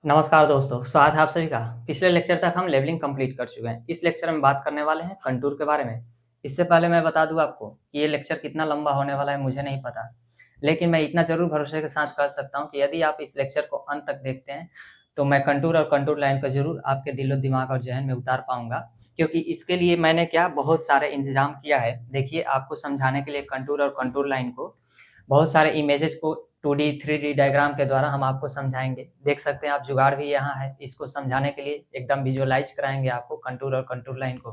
नमस्कार दोस्तों, स्वागत है आप सभी का। पिछले लेक्चर तक हम लेवलिंग कंप्लीट कर चुके हैं। इस लेक्चर में बात करने वाले हैं कंटूर के बारे में। इससे पहले मैं बता दूं आपको कि ये लेक्चर कितना लंबा होने वाला है मुझे नहीं पता, लेकिन मैं इतना जरूर भरोसे के साथ कह सकता हूं कि यदि आप इस लेक्चर को अंत तक देखते हैं तो मैं कंटूर और कंटूर लाइन को जरूर आपके दिलो दिमाग और जहन में उतार पाऊंगा, क्योंकि इसके लिए मैंने बहुत सारे इंतजाम किया है। देखिए, आपको समझाने के लिए कंटूर और कंटूर लाइन को बहुत सारे इमेजेस को 2D 3D डायग्राम के द्वारा हम आपको समझाएंगे। देख सकते हैं आप, जुगाड़ भी यहाँ है इसको समझाने के लिए, एकदम विजुअलाइज कराएंगे आपको कंटूर और कंटूर लाइन को।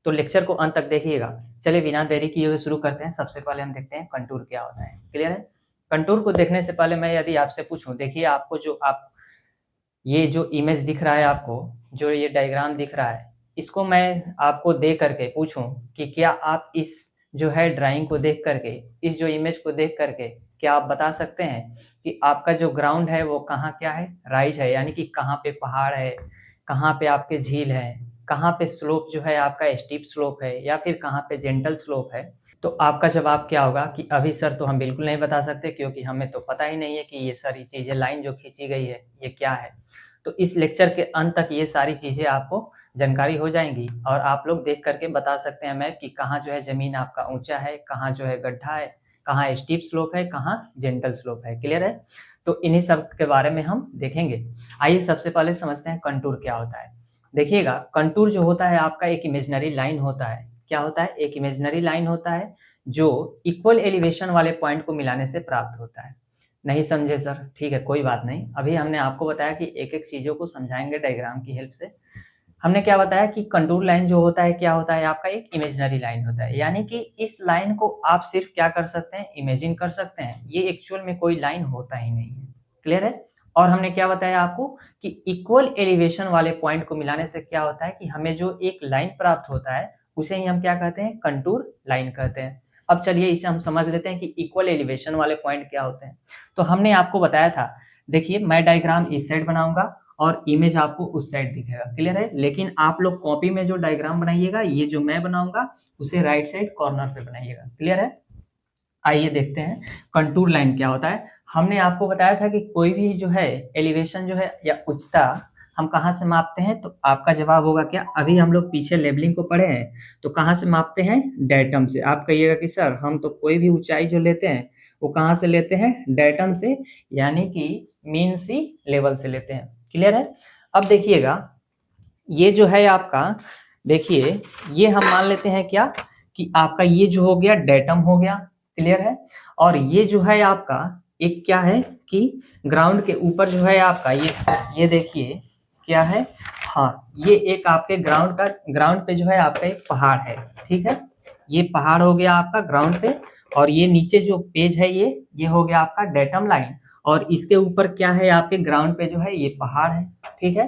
तो लेक्चर को अंत तक देखिएगा। चलिए बिना देरी किए हुए शुरू करते हैं। सबसे पहले हम देखते हैं कंटूर क्या होता है। क्लियर है? कंटूर को देखने से पहले मैं यदि आपसे पूछूं, देखिए आपको ये जो इमेज दिख रहा है, आपको जो ये डायग्राम दिख रहा है, इसको मैं आपको दे करके पूछूं कि क्या आप इस जो है ड्राइंग को देख करके, इस जो इमेज को देख करके क्या आप बता सकते हैं कि आपका जो ग्राउंड है वो कहाँ क्या है, राइज है, यानी कि कहाँ पे पहाड़ है, कहाँ पे आपके झील है, कहाँ पे स्लोप जो है आपका स्टीप स्लोप है, या फिर कहाँ पे जेंटल स्लोप है। तो आपका जवाब क्या होगा कि अभी सर तो हम बिल्कुल नहीं बता सकते, क्योंकि हमें तो पता ही नहीं है कि ये सारी चीजें, लाइन जो खींची गई है ये क्या है। तो इस लेक्चर के अंत तक ये सारी चीजें आपको जानकारी हो जाएंगी और आप लोग देख करके बता सकते हैं मैप कि कहाँ जो है जमीन आपका ऊंचा है, कहाँ जो है गड्ढा है, कहाँ स्टीप स्लोप है, कहाँ जेंटल स्लोप है। क्लियर है? तो इन्हीं सब के बारे में हम देखेंगे। आइए सबसे पहले समझते हैं कंटूर क्या होता है। देखिएगा, कंटूर जो होता है आपका एक इमेजिनरी लाइन होता है। क्या होता है? एक इमेजिनरी लाइन होता है जो इक्वल एलिवेशन वाले पॉइंट को मिलाने से प्राप्त होता है। नहीं समझे सर? ठीक है, कोई बात नहीं। अभी हमने आपको बताया कि एक एक चीजों को समझाएंगे डायग्राम की हेल्प से। हमने क्या बताया कि कंटूर लाइन जो होता है क्या होता है, आपका एक इमेजिनरी लाइन होता है, यानी कि इस लाइन को आप सिर्फ क्या कर सकते हैं, इमेजिन कर सकते हैं। ये एक्चुअल में कोई लाइन होता ही नहीं है। क्लियर है? और हमने क्या बताया आपको कि इक्वल एलिवेशन वाले पॉइंट को मिलाने से क्या होता है कि हमें जो एक लाइन प्राप्त होता है उसे ही हम क्या कहते हैं, कंटूर लाइन कहते हैं। अब चलिए इसे हम समझ लेते हैं कि इक्वल एलिवेशन वाले पॉइंट क्या होते हैं। तो हमने आपको बताया था, देखिए मैं डायग्राम इस साइड बनाऊंगा और इमेज आपको उस साइड दिखेगा। क्लियर है? लेकिन आप लोग कॉपी में जो डायग्राम बनाइएगा, ये जो मैं बनाऊंगा उसे राइट साइड कॉर्नर पे बनाइएगा। क्लियर है? आइए देखते हैं कंटूर लाइन क्या होता है। हमने आपको बताया था कि कोई भी जो है एलिवेशन जो है या उच्चता हम कहाँ से मापते हैं, तो आपका जवाब होगा क्या, अभी हम लोग पीछे लेवलिंग को पढ़े हैं तो कहाँ से मापते हैं, डेटम से। आप कहिएगा कि सर हम तो कोई भी ऊंचाई जो लेते हैं वो कहाँ से लेते हैं, डेटम से, यानी कि मीन सी लेवल से लेते हैं। क्लियर है? अब देखिएगा, ये जो है आपका, देखिए ये हम मान लेते हैं क्या कि आपका ये जो हो गया डेटम हो गया। क्लियर है? और ये जो है आपका एक क्या है कि ग्राउंड के ऊपर जो है आपका ये देखिए क्या है, हाँ ये एक आपके ग्राउंड पे जो है आपका एक पहाड़ है। ठीक है? ये पहाड़ हो गया आपका ग्राउंड पे, और ये नीचे जो पेज है ये हो गया आपका डेटम लाइन, और इसके ऊपर क्या है, आपके ग्राउंड पे जो है ये पहाड़ है। ठीक है?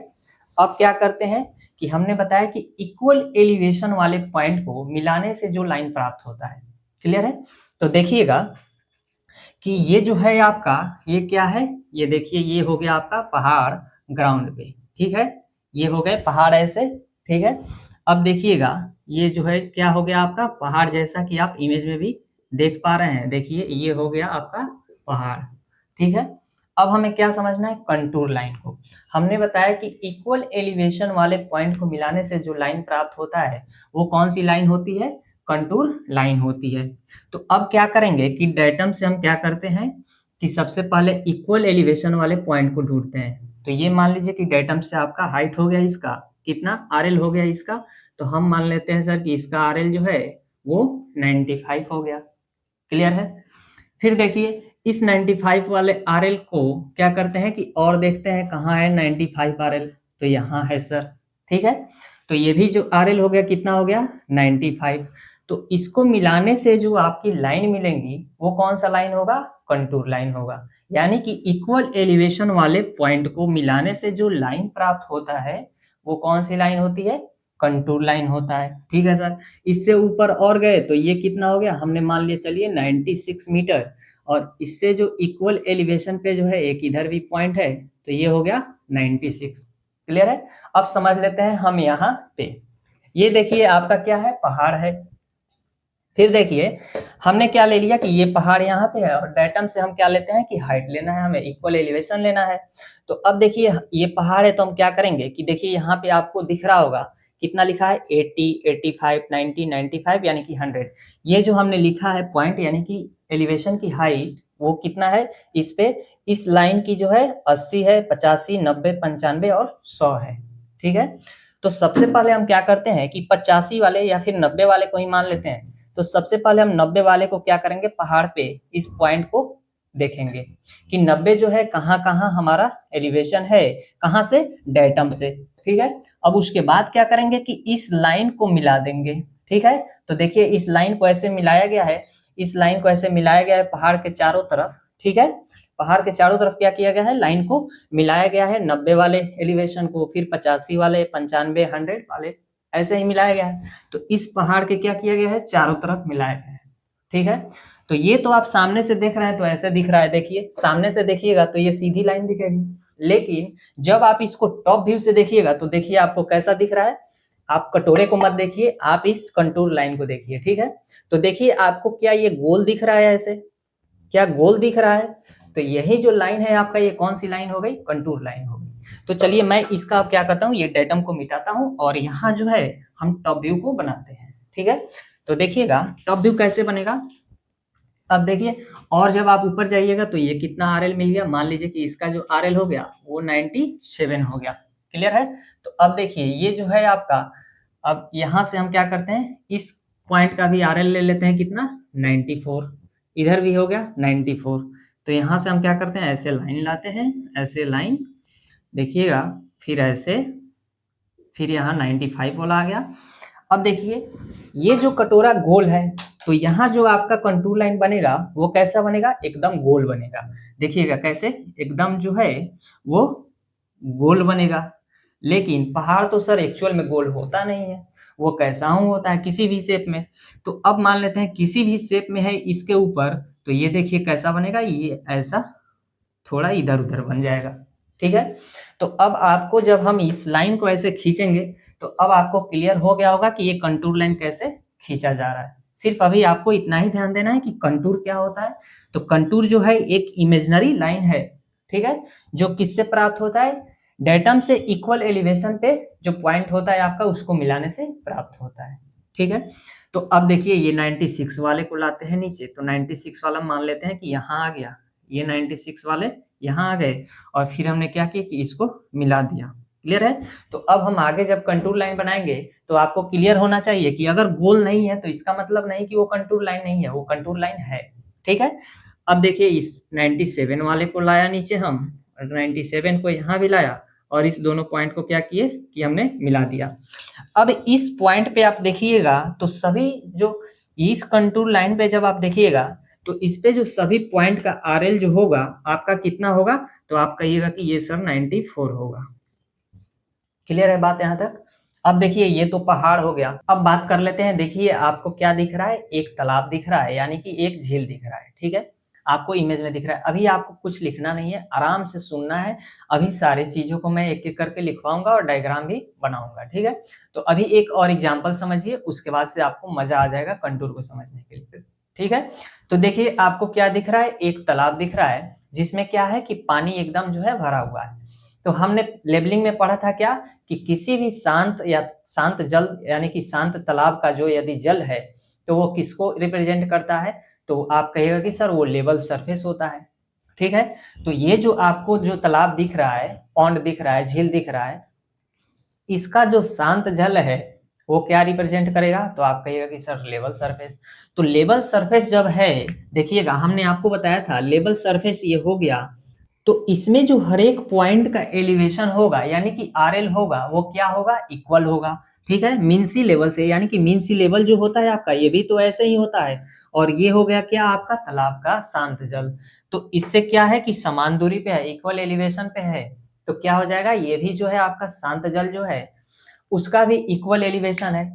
अब क्या करते हैं कि हमने बताया कि इक्वल एलिवेशन वाले पॉइंट को मिलाने से जो लाइन प्राप्त होता है। क्लियर है? तो देखिएगा कि ये जो है आपका, ये क्या है, ये देखिए ये हो गया आपका पहाड़ ग्राउंड पे। ठीक है? ये हो गए पहाड़ ऐसे। ठीक है? अब देखिएगा, ये जो है क्या हो गया आपका पहाड़, जैसा कि आप इमेज में भी देख पा रहे हैं। देखिए ये हो गया आपका पहाड़। ठीक है? अब हमें क्या समझना है, कंटूर लाइन को। हमने बताया कि इक्वल एलिवेशन वाले पॉइंट को मिलाने से जो लाइन प्राप्त होता है वो कौन सी लाइन होती है, कंटूर लाइन होती है। तो अब क्या करेंगे कि डेटम से हम क्या करते हैं कि सबसे पहले इक्वल एलिवेशन वाले पॉइंट को ढूंढते हैं। तो ये मान लीजिए कि डेटम से आपका हाइट हो गया इसका कितना, आरएल हो गया इसका। तो हम मान लेते हैं सर कि इसका आरएल जो है वो 95 हो गया। क्लियर है? फिर देखिए इस 95 वाले आरएल को क्या करते हैं कि और देखते हैं कहाँ है 95 आरएल, तो यहाँ है सर। ठीक है? तो ये भी जो आरएल हो गया कितना हो गया, 95। तो इसको मिलाने से जो आपकी लाइन मिलेंगी वो कौन सा लाइन होगा, कंटूर लाइन होगा। यानी कि इक्वल एलिवेशन वाले पॉइंट को मिलाने से जो लाइन प्राप्त होता है वो कौन सी लाइन होती है, कंटूर लाइन होता है। ठीक है सर? इससे ऊपर और गए तो ये कितना हो गया, हमने मान लिया चलिए 96 मीटर, और इससे जो इक्वल एलिवेशन पे जो है एक इधर भी पॉइंट है तो ये हो गया 96। क्लियर है? अब समझ लेते हैं हम यहाँ पे, ये देखिए आपका क्या है, पहाड़ है। फिर देखिए हमने क्या ले लिया कि ये पहाड़ यहाँ पे है और डेटम से हम क्या लेते हैं कि हाइट लेना है, हमें इक्वल एलिवेशन लेना है। तो अब देखिए ये पहाड़ है तो हम क्या करेंगे कि देखिए यहाँ पे आपको दिख रहा होगा कितना लिखा है 80, 85, 90, 95 यानी कि 100। ये जो हमने लिखा है पॉइंट यानी कि एलिवेशन की हाइट वो कितना है इस पे, इस लाइन की जो है 80 है, 85, 90, 95 और 100 है। ठीक है, तो सबसे पहले हम क्या करते हैं कि 85 वाले या फिर 90 वाले को ही मान लेते हैं। तो सबसे पहले हम 90 वाले को क्या करेंगे, पहाड़ पे इस पॉइंट को देखेंगे कि 90 जो है कहाँ कहाँ हमारा एलिवेशन है, कहाँ से, डेटम से। ठीक है, अब उसके बाद क्या करेंगे कि इस लाइन को मिला देंगे। ठीक है, तो देखिए इस लाइन को ऐसे मिलाया गया है, इस लाइन को ऐसे मिलाया गया है पहाड़ के चारों तरफ। ठीक है, पहाड़ के चारों तरफ क्या किया गया है, लाइन को मिलाया गया है, 90 वाले एलिवेशन को, फिर 85 वाले, 95, 100 वाले, ऐसे ही मिलाया गया है। तो इस पहाड़ के क्या किया गया है, चारों तरफ मिलाया गया है। ठीक है, तो ये तो आप सामने से देख रहे हैं तो ऐसे दिख रहा है, देखिए सामने से देखिएगा तो ये सीधी लाइन दिखेगी, लेकिन जब आप इसको टॉप व्यू से देखिएगा तो देखिए आपको कैसा दिख रहा है। आप कटोरे को मत देखिए, आप इस कंटूर लाइन को देखिए। ठीक है, तो देखिए आपको क्या ये गोल दिख रहा है, ऐसे क्या गोल दिख रहा है। तो यही जो लाइन है आपका, ये कौन सी लाइन हो गई, कंटूर लाइन हो गई। तो चलिए मैं इसका अब क्या करता हूँ, ये डेटम को मिटाता हूँ और यहाँ जो है हम टॉप व्यू को बनाते हैं। ठीक है, तो देखिएगा टॉप व्यू कैसे बनेगा। अब देखिए, और जब आप ऊपर जाइएगा तो ये कितना आरएल मिल गया, मान लीजिए कि इसका जो आरएल हो गया वो 97 हो गया। क्लियर है, तो अब देखिए ये जो है आपका, अब यहाँ से हम क्या करते हैं, इस पॉइंट का भी आरएल ले लेते हैं, कितना 94, इधर भी हो गया 94। तो यहाँ से हम क्या करते हैं, ऐसे लाइन लाते हैं, ऐसे लाइन देखिएगा, फिर ऐसे, फिर यहाँ 95 वाला आ गया। अब देखिए ये जो कटोरा गोल है तो यहाँ जो आपका कंटूर लाइन बनेगा वो कैसा बनेगा, एकदम गोल बनेगा। देखिएगा कैसे, एकदम जो है वो गोल बनेगा। लेकिन पहाड़ तो सर एक्चुअल में गोल होता नहीं है, वो कैसा हूँ होता है किसी भी शेप में। तो अब मान लेते हैं किसी भी शेप में है इसके ऊपर, तो ये देखिए कैसा बनेगा, ये ऐसा थोड़ा इधर उधर बन जाएगा। ठीक है, तो अब आपको जब हम इस लाइन को ऐसे खींचेंगे तो अब आपको क्लियर हो गया होगा कि ये कंटूर लाइन कैसे खींचा जा रहा है। सिर्फ अभी आपको इतना ही ध्यान देना है कि कंटूर क्या होता है। तो कंटूर जो है एक इमेजिनरी लाइन है, ठीक है, जो किससे प्राप्त होता है, डेटम से इक्वल एलिवेशन पे जो पॉइंट होता है आपका उसको मिलाने से प्राप्त होता है। ठीक है, तो अब देखिए ये 96 वाले को लाते हैं नीचे, तो 96 वाला मान लेते हैं कि यहाँ आ गया, ये 96 वाले यहाँ आ गए और फिर हमने क्या किया कि इसको मिला दिया। क्लियर है, तो अब हम आगे जब कंटूर लाइन बनाएंगे तो आपको क्लियर होना चाहिए कि अगर गोल नहीं है तो इसका मतलब नहीं कि वो कंटूर लाइन नहीं है, वो कंटूर लाइन है। ठीक है, अब देखिए इस 97 वाले को लाया नीचे हम, 97 को यहाँ भी लाया और इस दोनों पॉइंट को क्या किए कि हमने मिला दिया। अब इस पॉइंट पे आप देखिएगा तो सभी जो इस कंटूर लाइन पे जब आप देखिएगा तो इस पे जो सभी पॉइंट का आरएल जो होगा आपका कितना होगा, तो आप कहिएगा कि ये सर 94 होगा। क्लियर है बात यहाँ तक। अब देखिए ये तो पहाड़ हो गया, अब बात कर लेते हैं। देखिए आपको क्या दिख रहा है, एक तालाब दिख रहा है यानी कि एक झील दिख रहा है। ठीक है, आपको इमेज में दिख रहा है। अभी आपको कुछ लिखना नहीं है, आराम से सुनना है। अभी सारी चीजों को मैं एक एक करके लिखवाऊंगा और डायग्राम भी बनाऊंगा। ठीक है, तो अभी एक और एग्जाम्पल समझिए, उसके बाद से आपको मजा आ जाएगा कंटूर को समझने के लिए। ठीक है, तो देखिए आपको क्या दिख रहा है, एक तालाब दिख रहा है जिसमें क्या है कि पानी एकदम जो है भरा हुआ है। तो हमने लेबलिंग में पढ़ा था क्या कि किसी भी शांत या शांत जल यानी कि शांत तालाब का जो यदि जल है तो वो किसको रिप्रेजेंट करता है, तो आप कहिएगा कि सर वो लेवल सरफेस होता है। ठीक है, तो ये जो आपको जो तालाब दिख रहा है, पॉन्ड दिख रहा है, झील दिख रहा है, इसका जो शांत जल है वो क्या रिप्रेजेंट करेगा, तो आप कहिएगा कि सर लेवल सरफेस। तो लेवल सरफेस जब है, देखिएगा हमने आपको बताया था लेवल सरफेस ये हो गया, तो इसमें जो हर एक पॉइंट का एलिवेशन होगा यानी कि आरएल होगा वो क्या होगा, इक्वल होगा। ठीक है, मीन सी लेवल से, यानी कि मीन सी लेवल जो होता है आपका ये भी तो ऐसे ही होता है। और ये हो गया क्या आपका तालाब का शांत जल। तो इससे क्या है कि समान दूरी पे है, इक्वल एलिवेशन पे है, तो क्या हो जाएगा, ये भी जो है आपका शांत जल जो है उसका भी इक्वल एलिवेशन है।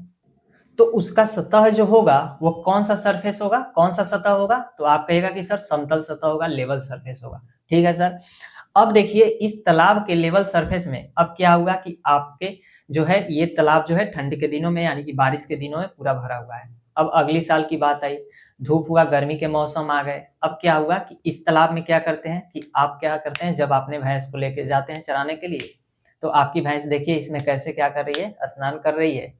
तो उसका सतह जो होगा वो कौन सा सरफेस होगा, कौन सा सतह होगा, तो आप कहेगा कि सर समतल सतह होगा, लेवल सरफेस होगा। ठीक है सर। अब देखिए इस तालाब के लेवल सरफेस में अब क्या हुआ कि आपके जो है ये तालाब जो है ठंड के दिनों में यानी कि बारिश के दिनों में पूरा भरा हुआ है। अब अगली साल की बात आई, धूप हुआ, गर्मी के मौसम आ गए। अब क्या हुआ कि इस तालाब में क्या करते हैं कि आप क्या करते हैं, जब अपने भैंस को लेके जाते हैं चराने के लिए, तो आपकी भैंस देखिए इसमें कैसे क्या कर रही है, स्नान कर रही है।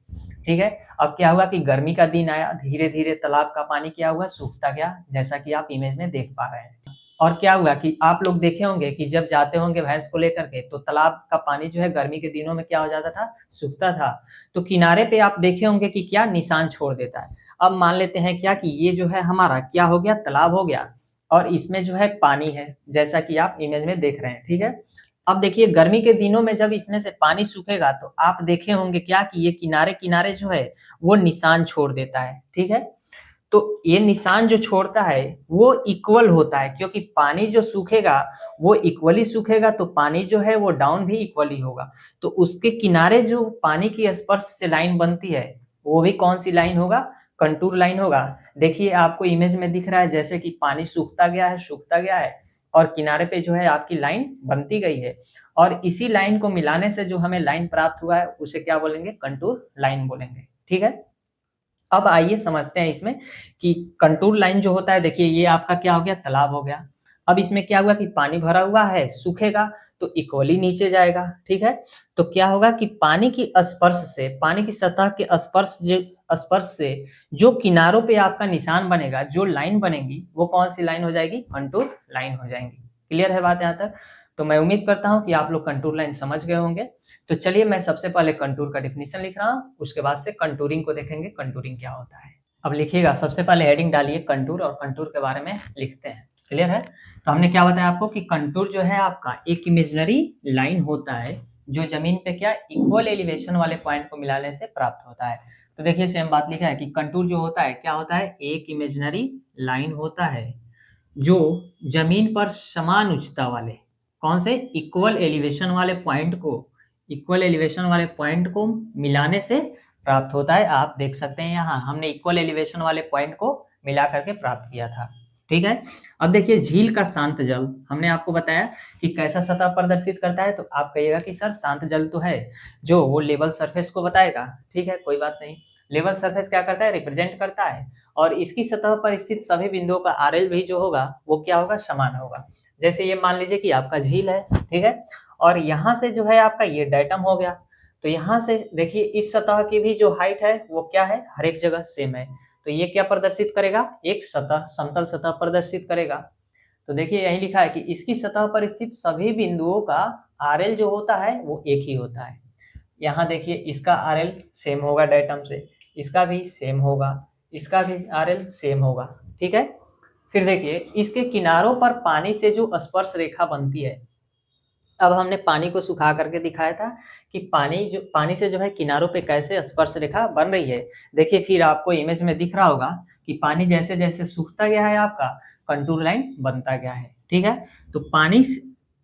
ठीक है। अब क्या हुआ कि गर्मी का दिन आया, धीरे धीरे तालाब का पानी क्या हुआ, सूखता गया, जैसा कि आप इमेज में देख पा रहे हैं। और क्या हुआ कि आप लोग देखे होंगे कि जब जाते होंगे भैंस को लेकर के, तो तालाब का पानी जो है गर्मी के दिनों में क्या हो जाता था, सूखता था। तो किनारे पे आप देखे होंगे कि क्या निशान छोड़ देता है। अब मान लेते हैं क्या कि ये जो है हमारा क्या हो गया, तालाब हो गया, और इसमें जो है पानी है, जैसा कि आप इमेज में देख रहे हैं। ठीक है। अब देखिए गर्मी के दिनों में जब इसमें से पानी सूखेगा, तो आप देखे होंगे क्या कि ये किनारे किनारे जो है वो निशान छोड़ देता है। ठीक है। तो ये निशान जो छोड़ता है वो इक्वल होता है, क्योंकि पानी जो सूखेगा वो इक्वली सूखेगा, तो पानी जो है वो डाउन भी इक्वली होगा। तो उसके किनारे जो पानी की स्पर्श से लाइन बनती है, वो भी कौन सी लाइन होगा, कंटूर लाइन होगा। देखिए आपको इमेज में दिख रहा है जैसे कि पानी सूखता गया है, सूखता गया है, और किनारे पे जो है आपकी लाइन बनती गई है, और इसी लाइन को मिलाने से जो हमें लाइन प्राप्त हुआ है उसे क्या बोलेंगे, कंटूर लाइन बोलेंगे। ठीक है। अब आइए समझते हैं इसमें कि कंटूर लाइन जो होता है, देखिए ये आपका क्या हो गया, तालाब हो गया। अब इसमें क्या हुआ कि पानी भरा हुआ है, सूखेगा तो इक्वली नीचे जाएगा। ठीक है। तो क्या होगा कि पानी की स्पर्श से, पानी की सतह के स्पर्श से जो किनारों पे आपका निशान बनेगा, जो लाइन बनेगी, वो कौन सी लाइन हो जाएगी, कंटूर लाइन हो जाएंगी। क्लियर है बात यहाँ तक। तो मैं उम्मीद करता हूं कि आप लोग कंटूर लाइन समझ गए होंगे। तो चलिए मैं सबसे पहले कंटूर का डिफिनीशन लिख रहा हूँ, उसके बाद से कंटूरिंग को देखेंगे, कंटूरिंग क्या होता है। अब लिखिएगा, सबसे पहले हेडिंग डालिए कंटूर, और कंटूर के बारे में लिखते हैं। क्लियर है। तो हमने क्या बताया आपको कि कंटूर जो है आपका एक इमेजिनरी लाइन होता है, जो जमीन पे क्या इक्वल एलिवेशन वाले पॉइंट को मिलाने से प्राप्त होता है। तो देखिए सेम बात लिखा है कि कंटूर जो होता है क्या होता है, एक इमेजिनरी लाइन होता है जो जमीन पर समान उच्चता वाले, कौन से, इक्वल एलिवेशन वाले पॉइंट को मिलाने से प्राप्त होता है। आप देख सकते हैं यहाँ हमने इक्वल एलिवेशन वाले पॉइंट को मिला करके प्राप्त किया था। ठीक है। अब देखिए झील का शांत जल, हमने आपको बताया कि कैसा सतह प्रदर्शित करता है, तो आप कहिएगा कि सर शांत जल तो है जो वो लेवल सरफेस को बताएगा। ठीक है, कोई बात नहीं। लेवल सरफेस क्या करता है, रिप्रेजेंट करता है, और इसकी सतह पर स्थित सभी बिंदुओं का आरएल भी जो होगा वो क्या होगा, समान होगा। जैसे ये मान लीजिए कि आपका झील है, ठीक है, और यहाँ से जो है आपका ये डेटम हो गया, तो यहाँ से देखिए इस सतह की भी जो हाइट है वो क्या है, हर एक जगह सेम है। तो ये क्या प्रदर्शित करेगा, एक सतह, समतल सतह प्रदर्शित करेगा। तो देखिए यही लिखा है कि इसकी सतह पर स्थित सभी बिंदुओं का आरएल जो होता है वो एक ही होता है। यहाँ देखिए इसका आरएल सेम होगा डेटम से, इसका भी सेम होगा, इसका भी आरएल सेम होगा। ठीक है। फिर देखिए इसके किनारों पर पानी से जो स्पर्श रेखा बनती है, अब हमने पानी को सुखा करके दिखाया था कि पानी से जो है किनारों पे कैसे स्पर्श रेखा बन रही है। देखिए फिर आपको इमेज में दिख रहा होगा कि पानी जैसे जैसे सूखता गया है आपका कंटूर लाइन बनता गया है। ठीक है। तो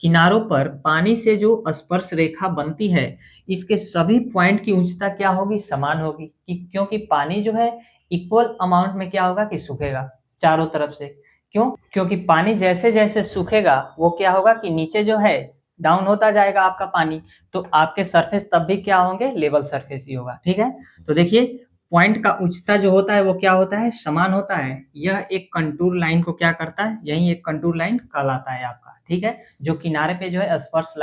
किनारों पर पानी से जो स्पर्श रेखा बनती है, इसके सभी पॉइंट की उच्चता क्या होगी, समान होगी, क्योंकि पानी जो है इक्वल अमाउंट में क्या होगा कि सूखेगा चारों तरफ से। क्यों, क्योंकि पानी जैसे जैसे सूखेगा वो क्या होगा कि नीचे जो है डाउन होता जाएगा आपका पानी, तो आपके सरफेस तब भी क्या होंगे, लेवल सरफेस ही होगा। ठीक है। तो देखिए पॉइंट का उच्चता जो होता है वो क्या होता है, समान होता है। यह एक कंटूर लाइन को क्या करता है, यही एक कंटूर लाइन कहलाता है आपका। ठीक है। जो किनारे पे जो है स्पर्श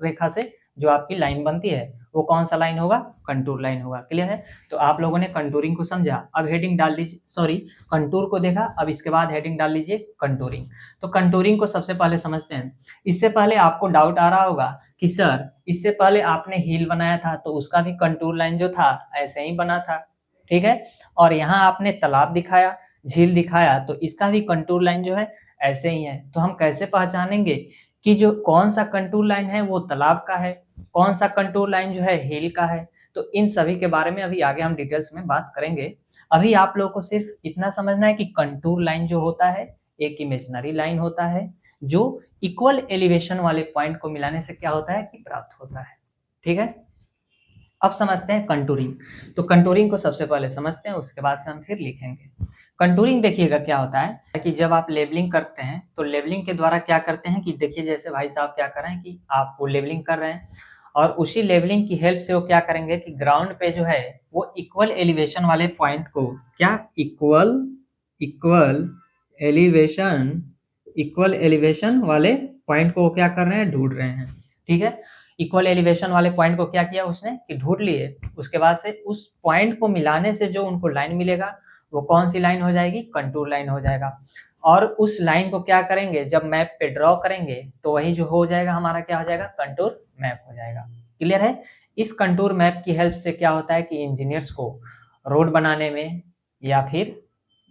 रेखा से जो आपकी लाइन बनती है वो कौन सा लाइन होगा, कंटूर लाइन होगा। क्लियर है। तो आप लोगों ने कंटूरिंग को समझा, अब हेडिंग डाल लीजिए, सॉरी कंटूर को देखा, अब इसके बाद हेडिंग डाल लीजिए कंटूरिंग। तो कंटूरिंग को सबसे पहले समझते हैं। इससे पहले आपको डाउट आ रहा होगा कि सर इससे पहले आपने हिल बनाया था तो उसका भी कंटूर लाइन जो था ऐसे ही बना था। ठीक है। और यहाँ आपने तालाब दिखाया, झील दिखाया, तो इसका भी कंटूर लाइन जो है ऐसे ही है। तो हम कैसे पहचानेंगे कि जो कौन सा कंटूर लाइन है वो तालाब का है, कौन सा कंटूर लाइन जो है हिल का है। तो इन सभी के बारे में अभी आगे हम डिटेल्स में बात करेंगे। अभी आप लोगों को सिर्फ इतना समझना है कि कंटूर लाइन जो होता है एक इमेजिनरी लाइन होता है जो इक्वल एलिवेशन वाले पॉइंट को मिलाने से क्या होता है कि प्राप्त होता है। ठीक है। अब समझते हैं कंटूरिंग। तो कंटूरिंग को सबसे पहले समझते हैं, उसके बाद से हम फिर लिखेंगे। कंटूरिंग देखिएगा क्या होता है कि जब आप लेबलिंग करते हैं तो लेबलिंग के द्वारा क्या करते हैं कि देखिए जैसे भाई साहब क्या कर रहे हैं कि आप वो लेबलिंग कर रहे हैं, और उसी लेवलिंग की हेल्प से वो क्या करेंगे कि ग्राउंड पे जो है वो इक्वल एलिवेशन वाले पॉइंट को क्या equal equal elevation equal elevation वाले पॉइंट को वो क्या कर रहे हैं, ढूंढ रहे हैं। ठीक है, इक्वल एलिवेशन वाले पॉइंट को क्या किया उसने कि ढूंढ लिए। उसके बाद से उस पॉइंट को मिलाने से जो उनको लाइन मिलेगा वो कौन सी लाइन हो जाएगी, कंटूर लाइन हो जाएगा। और उस लाइन को क्या करेंगे, जब मैप पे ड्रॉ करेंगे तो वही जो हो जाएगा हमारा क्या हो जाएगा, कंटूर मैप हो जाएगा। क्लियर है। इस कंटूर मैप की हेल्प से क्या होता है कि इंजीनियर्स को रोड बनाने में या फिर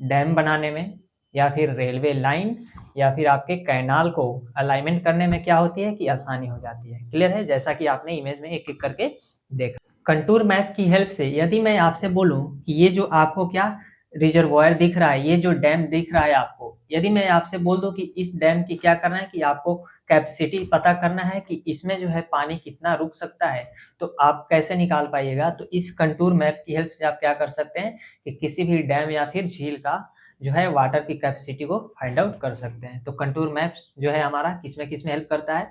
डैम बनाने में या फिर रेलवे लाइन या फिर आपके कैनाल को अलाइनमेंट करने में क्या होती है कि आसानी हो जाती है। क्लियर है, जैसा कि आपने इमेज में एक एक करके देखा। कंटूर मैप की हेल्प से यदि मैं आपसे बोलूं कि ये जो आपको क्या रिजर्वायर दिख रहा है, ये जो डैम दिख रहा है आपको, यदि मैं आपसे बोल दूं कि इस डैम की क्या करना है कि आपको कैपेसिटी पता करना है कि इसमें जो है पानी कितना रुक सकता है, तो आप कैसे निकाल पाइएगा। तो इस कंटूर मैप की हेल्प से आप क्या कर सकते हैं कि किसी भी डैम या फिर झील का जो है वाटर की कैपेसिटी को फाइंड आउट कर सकते हैं। तो कंटूर मैप्स जो है हमारा किसमें हेल्प करता है,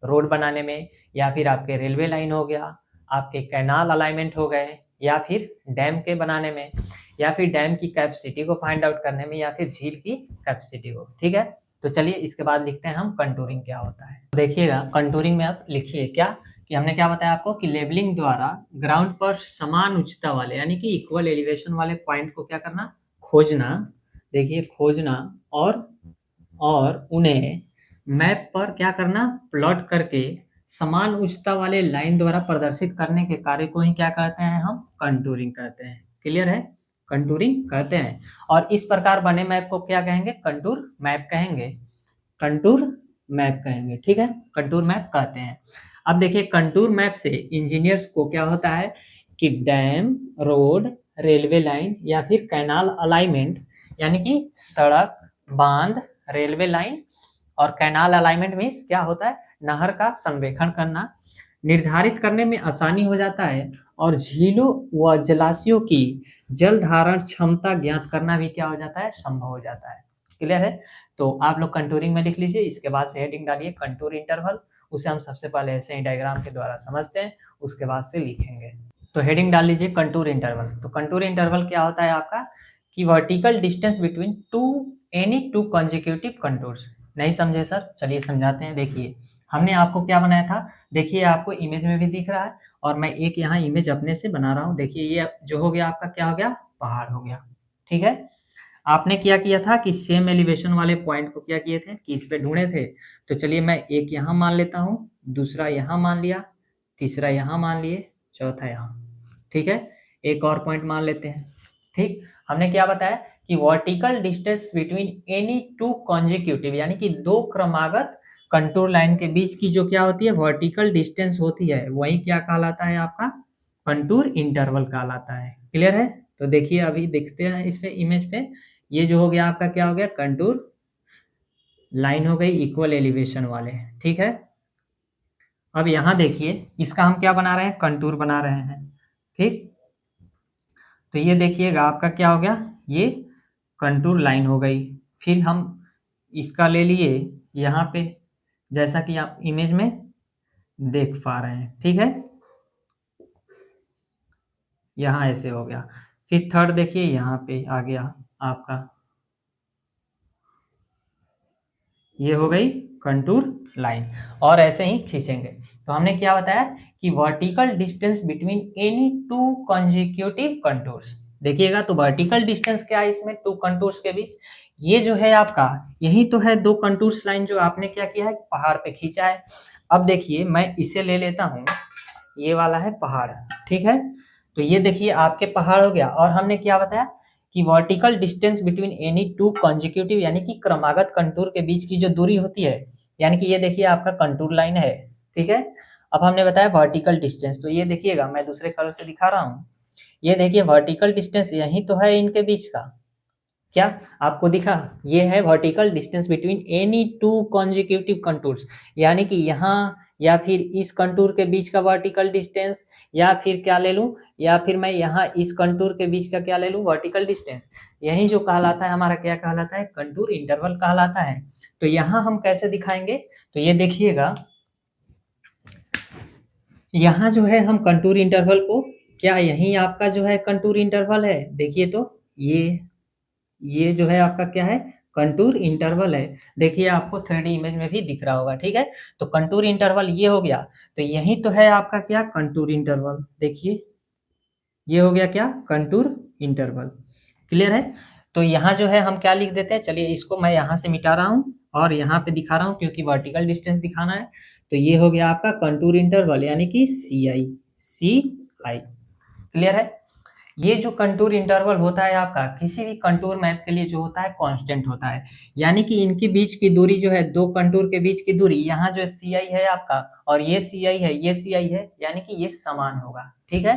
रोड बनाने में या फिर आपके रेलवे लाइन हो गया, आपके कैनाल अलाइनमेंट हो गए, या फिर डैम के बनाने में, या फिर डैम की कैपेसिटी को फाइंड आउट करने में, या फिर झील की कैपेसिटी को। ठीक है, तो चलिए इसके बाद लिखते हैं हम कंटूरिंग क्या होता है। देखिएगा कंटूरिंग में आप लिखिए क्या कि हमने क्या बताया आपको कि लेवलिंग द्वारा ग्राउंड पर समान उच्चता वाले यानी कि इक्वल एलिवेशन वाले पॉइंट को क्या करना, खोजना। देखिए खोजना और उन्हें मैप पर क्या करना, प्लॉट करके समान उच्चता वाले लाइन द्वारा प्रदर्शित करने के कार्य को ही क्या कहते हैं, हम कंटूरिंग कहते हैं। क्लियर है, कंटूरिंग कहते हैं। और इस प्रकार बने मैप को क्या कहेंगे, कंटूर मैप कहेंगे, कंटूर मैप कहेंगे। ठीक है, कंटूर मैप कहते हैं। अब देखिए कंटूर मैप से इंजीनियर्स को क्या होता है कि डैम, रोड, रेलवे लाइन या फिर कैनाल अलाइनमेंट यानी कि सड़क, बांध, रेलवे लाइन और कैनाल अलाइनमेंट मीन्स क्या होता है, नहर का संरेखण करना, निर्धारित करने में आसानी हो जाता है। और झीलों व जलाशयों की जल धारण क्षमता ज्ञात करना भी क्या हो जाता है, संभव हो जाता है। क्लियर है, तो आप लोग कंटूरिंग में लिख लीजिए। इसके बाद से हेडिंग डालिए कंटूर इंटरवल। उसे हम सबसे पहले ऐसे ही डायग्राम के द्वारा समझते हैं, उसके बाद से लिखेंगे। तो हेडिंग डाल लीजिए कंटूर इंटरवल। तो कंटूर इंटरवल क्या होता है आपका कि vertical distance between any two consecutive contours. नहीं समझे सर, चलिए समझाते हैं। देखिए हमने आपको क्या बनाया था, देखिए आपको इमेज में भी दिख रहा है और मैं एक यहाँ इमेज अपने से बना रहा हूँ। देखिए ये जो हो गया आपका क्या हो गया, पहाड़ हो गया। ठीक है, आपने क्या किया था कि सेम एलिवेशन वाले पॉइंट को क्या किए थे कि इस पे ढूंढे थे। तो चलिए मैं एक यहाँ मान लेता हूँ, दूसरा यहाँ मान लिया, तीसरा यहाँ मान लिए, चौथा यहाँ। ठीक है, एक और पॉइंट मान लेते हैं। ठीक, हमने क्या बताया कि vertical distance between any two consecutive यानी कि दो क्रमागत कंटूर लाइन के बीच की जो क्या होती है वर्टिकल डिस्टेंस होती है, वही क्या कहलाता है आपका कंटूर इंटरवल कहलाता है। क्लियर है, तो देखिए अभी देखते हैं इस पे इमेज पे, ये जो हो गया आपका क्या हो गया, कंटूर लाइन हो गई इक्वल एलिवेशन वाले। ठीक है, अब यहाँ देखिए इसका हम क्या बना रहे हैं, कंटूर बना रहे हैं। ठीक, तो ये देखिएगा आपका क्या हो गया, ये कंटूर लाइन हो गई। फिर हम इसका ले लिए यहाँ पे, जैसा कि आप इमेज में देख पा रहे हैं। ठीक है, यहाँ ऐसे हो गया। फिर थर्ड देखिए यहाँ पे आ गया आपका, ये हो गई कंटूर लाइन। और ऐसे ही खींचेंगे। तो हमने क्या बताया कि vertical distance between any two consecutive contours. देखिएगा तो वर्टिकल डिस्टेंस क्या है इसमें, टू कंटूर्स के बीच। ये जो है आपका यही तो है दो कंटूर्स लाइन जो आपने क्या किया है पहाड़ पे खींचा है। अब देखिए मैं इसे ले लेता हूँ, ये वाला है पहाड़। ठीक है, तो ये देखिए आपके पहाड़ हो गया। और हमने क्या बताया कि vertical distance between any two consecutive यानी कि क्रमागत कंटूर के बीच की जो दूरी होती है, यानी कि ये देखिए आपका कंटूर लाइन है। ठीक है, अब हमने बताया वर्टिकल डिस्टेंस, तो ये देखिएगा मैं दूसरे कलर से दिखा रहा हूँ। ये देखिए वर्टिकल डिस्टेंस यही तो है इनके बीच का, क्या आपको दिखा, ये है vertical distance between any two consecutive contours, यानी कि यहाँ या फिर इस कंटूर के बीच का वर्टिकल डिस्टेंस, या फिर क्या ले लूं, या फिर मैं यहाँ इस कंटूर के बीच का क्या ले लूं वर्टिकल डिस्टेंस। यही जो कहलाता है हमारा क्या कहलाता है, कंटूर इंटरवल कहलाता है। तो यहाँ हम कैसे दिखाएंगे, तो ये देखिएगा यहाँ जो है हम कंटूर इंटरवल को, क्या यही आपका जो है कंटूर इंटरवल है? देखिए तो ये जो है आपका क्या है? कंटूर इंटरवल है। देखिए आपको 3D इमेज में भी दिख रहा होगा, ठीक है? तो कंटूर इंटरवल ये हो गया। तो यही तो है आपका क्या? Contour interval. देखिए ये हो गया क्या? Contour interval. क्लियर है? तो यहाँ जो है हम क्या लिख देते हैं, चलिए इसको मैं यहाँ से मिटा रहा हूँ और यहाँ पे दिखा रहा हूँ क्योंकि वर्टिकल डिस्टेंस दिखाना है। तो ये हो गया आपका कंटूर इंटरवल यानी कि सी आई। क्लियर है? ये जो कंटूर इंटरवल होता है आपका किसी भी कंटूर मैप के लिए जो होता है कांस्टेंट होता है, यानी कि इनके बीच की दूरी जो है, दो कंटूर के बीच की दूरी, यहाँ जो सी आई है आपका और ये सी आई है, ये सी आई है, यानी कि ये समान होगा। ठीक है?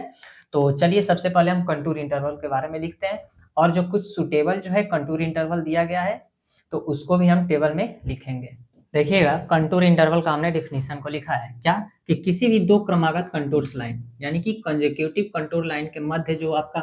तो चलिए सबसे पहले हम कंटूर इंटरवल के बारे में लिखते हैं और जो कुछ सुटेबल जो है कंटूर इंटरवल दिया गया है तो उसको भी हम टेबल में लिखेंगे। देखिएगा कंटूर इंटरवल का हमने डिफिनीशन को लिखा है क्या, कि किसी भी दो क्रमागत कंटूर्स लाइन यानी कि कंसेक्यूटिव कंटूर लाइन के मध्य जो आपका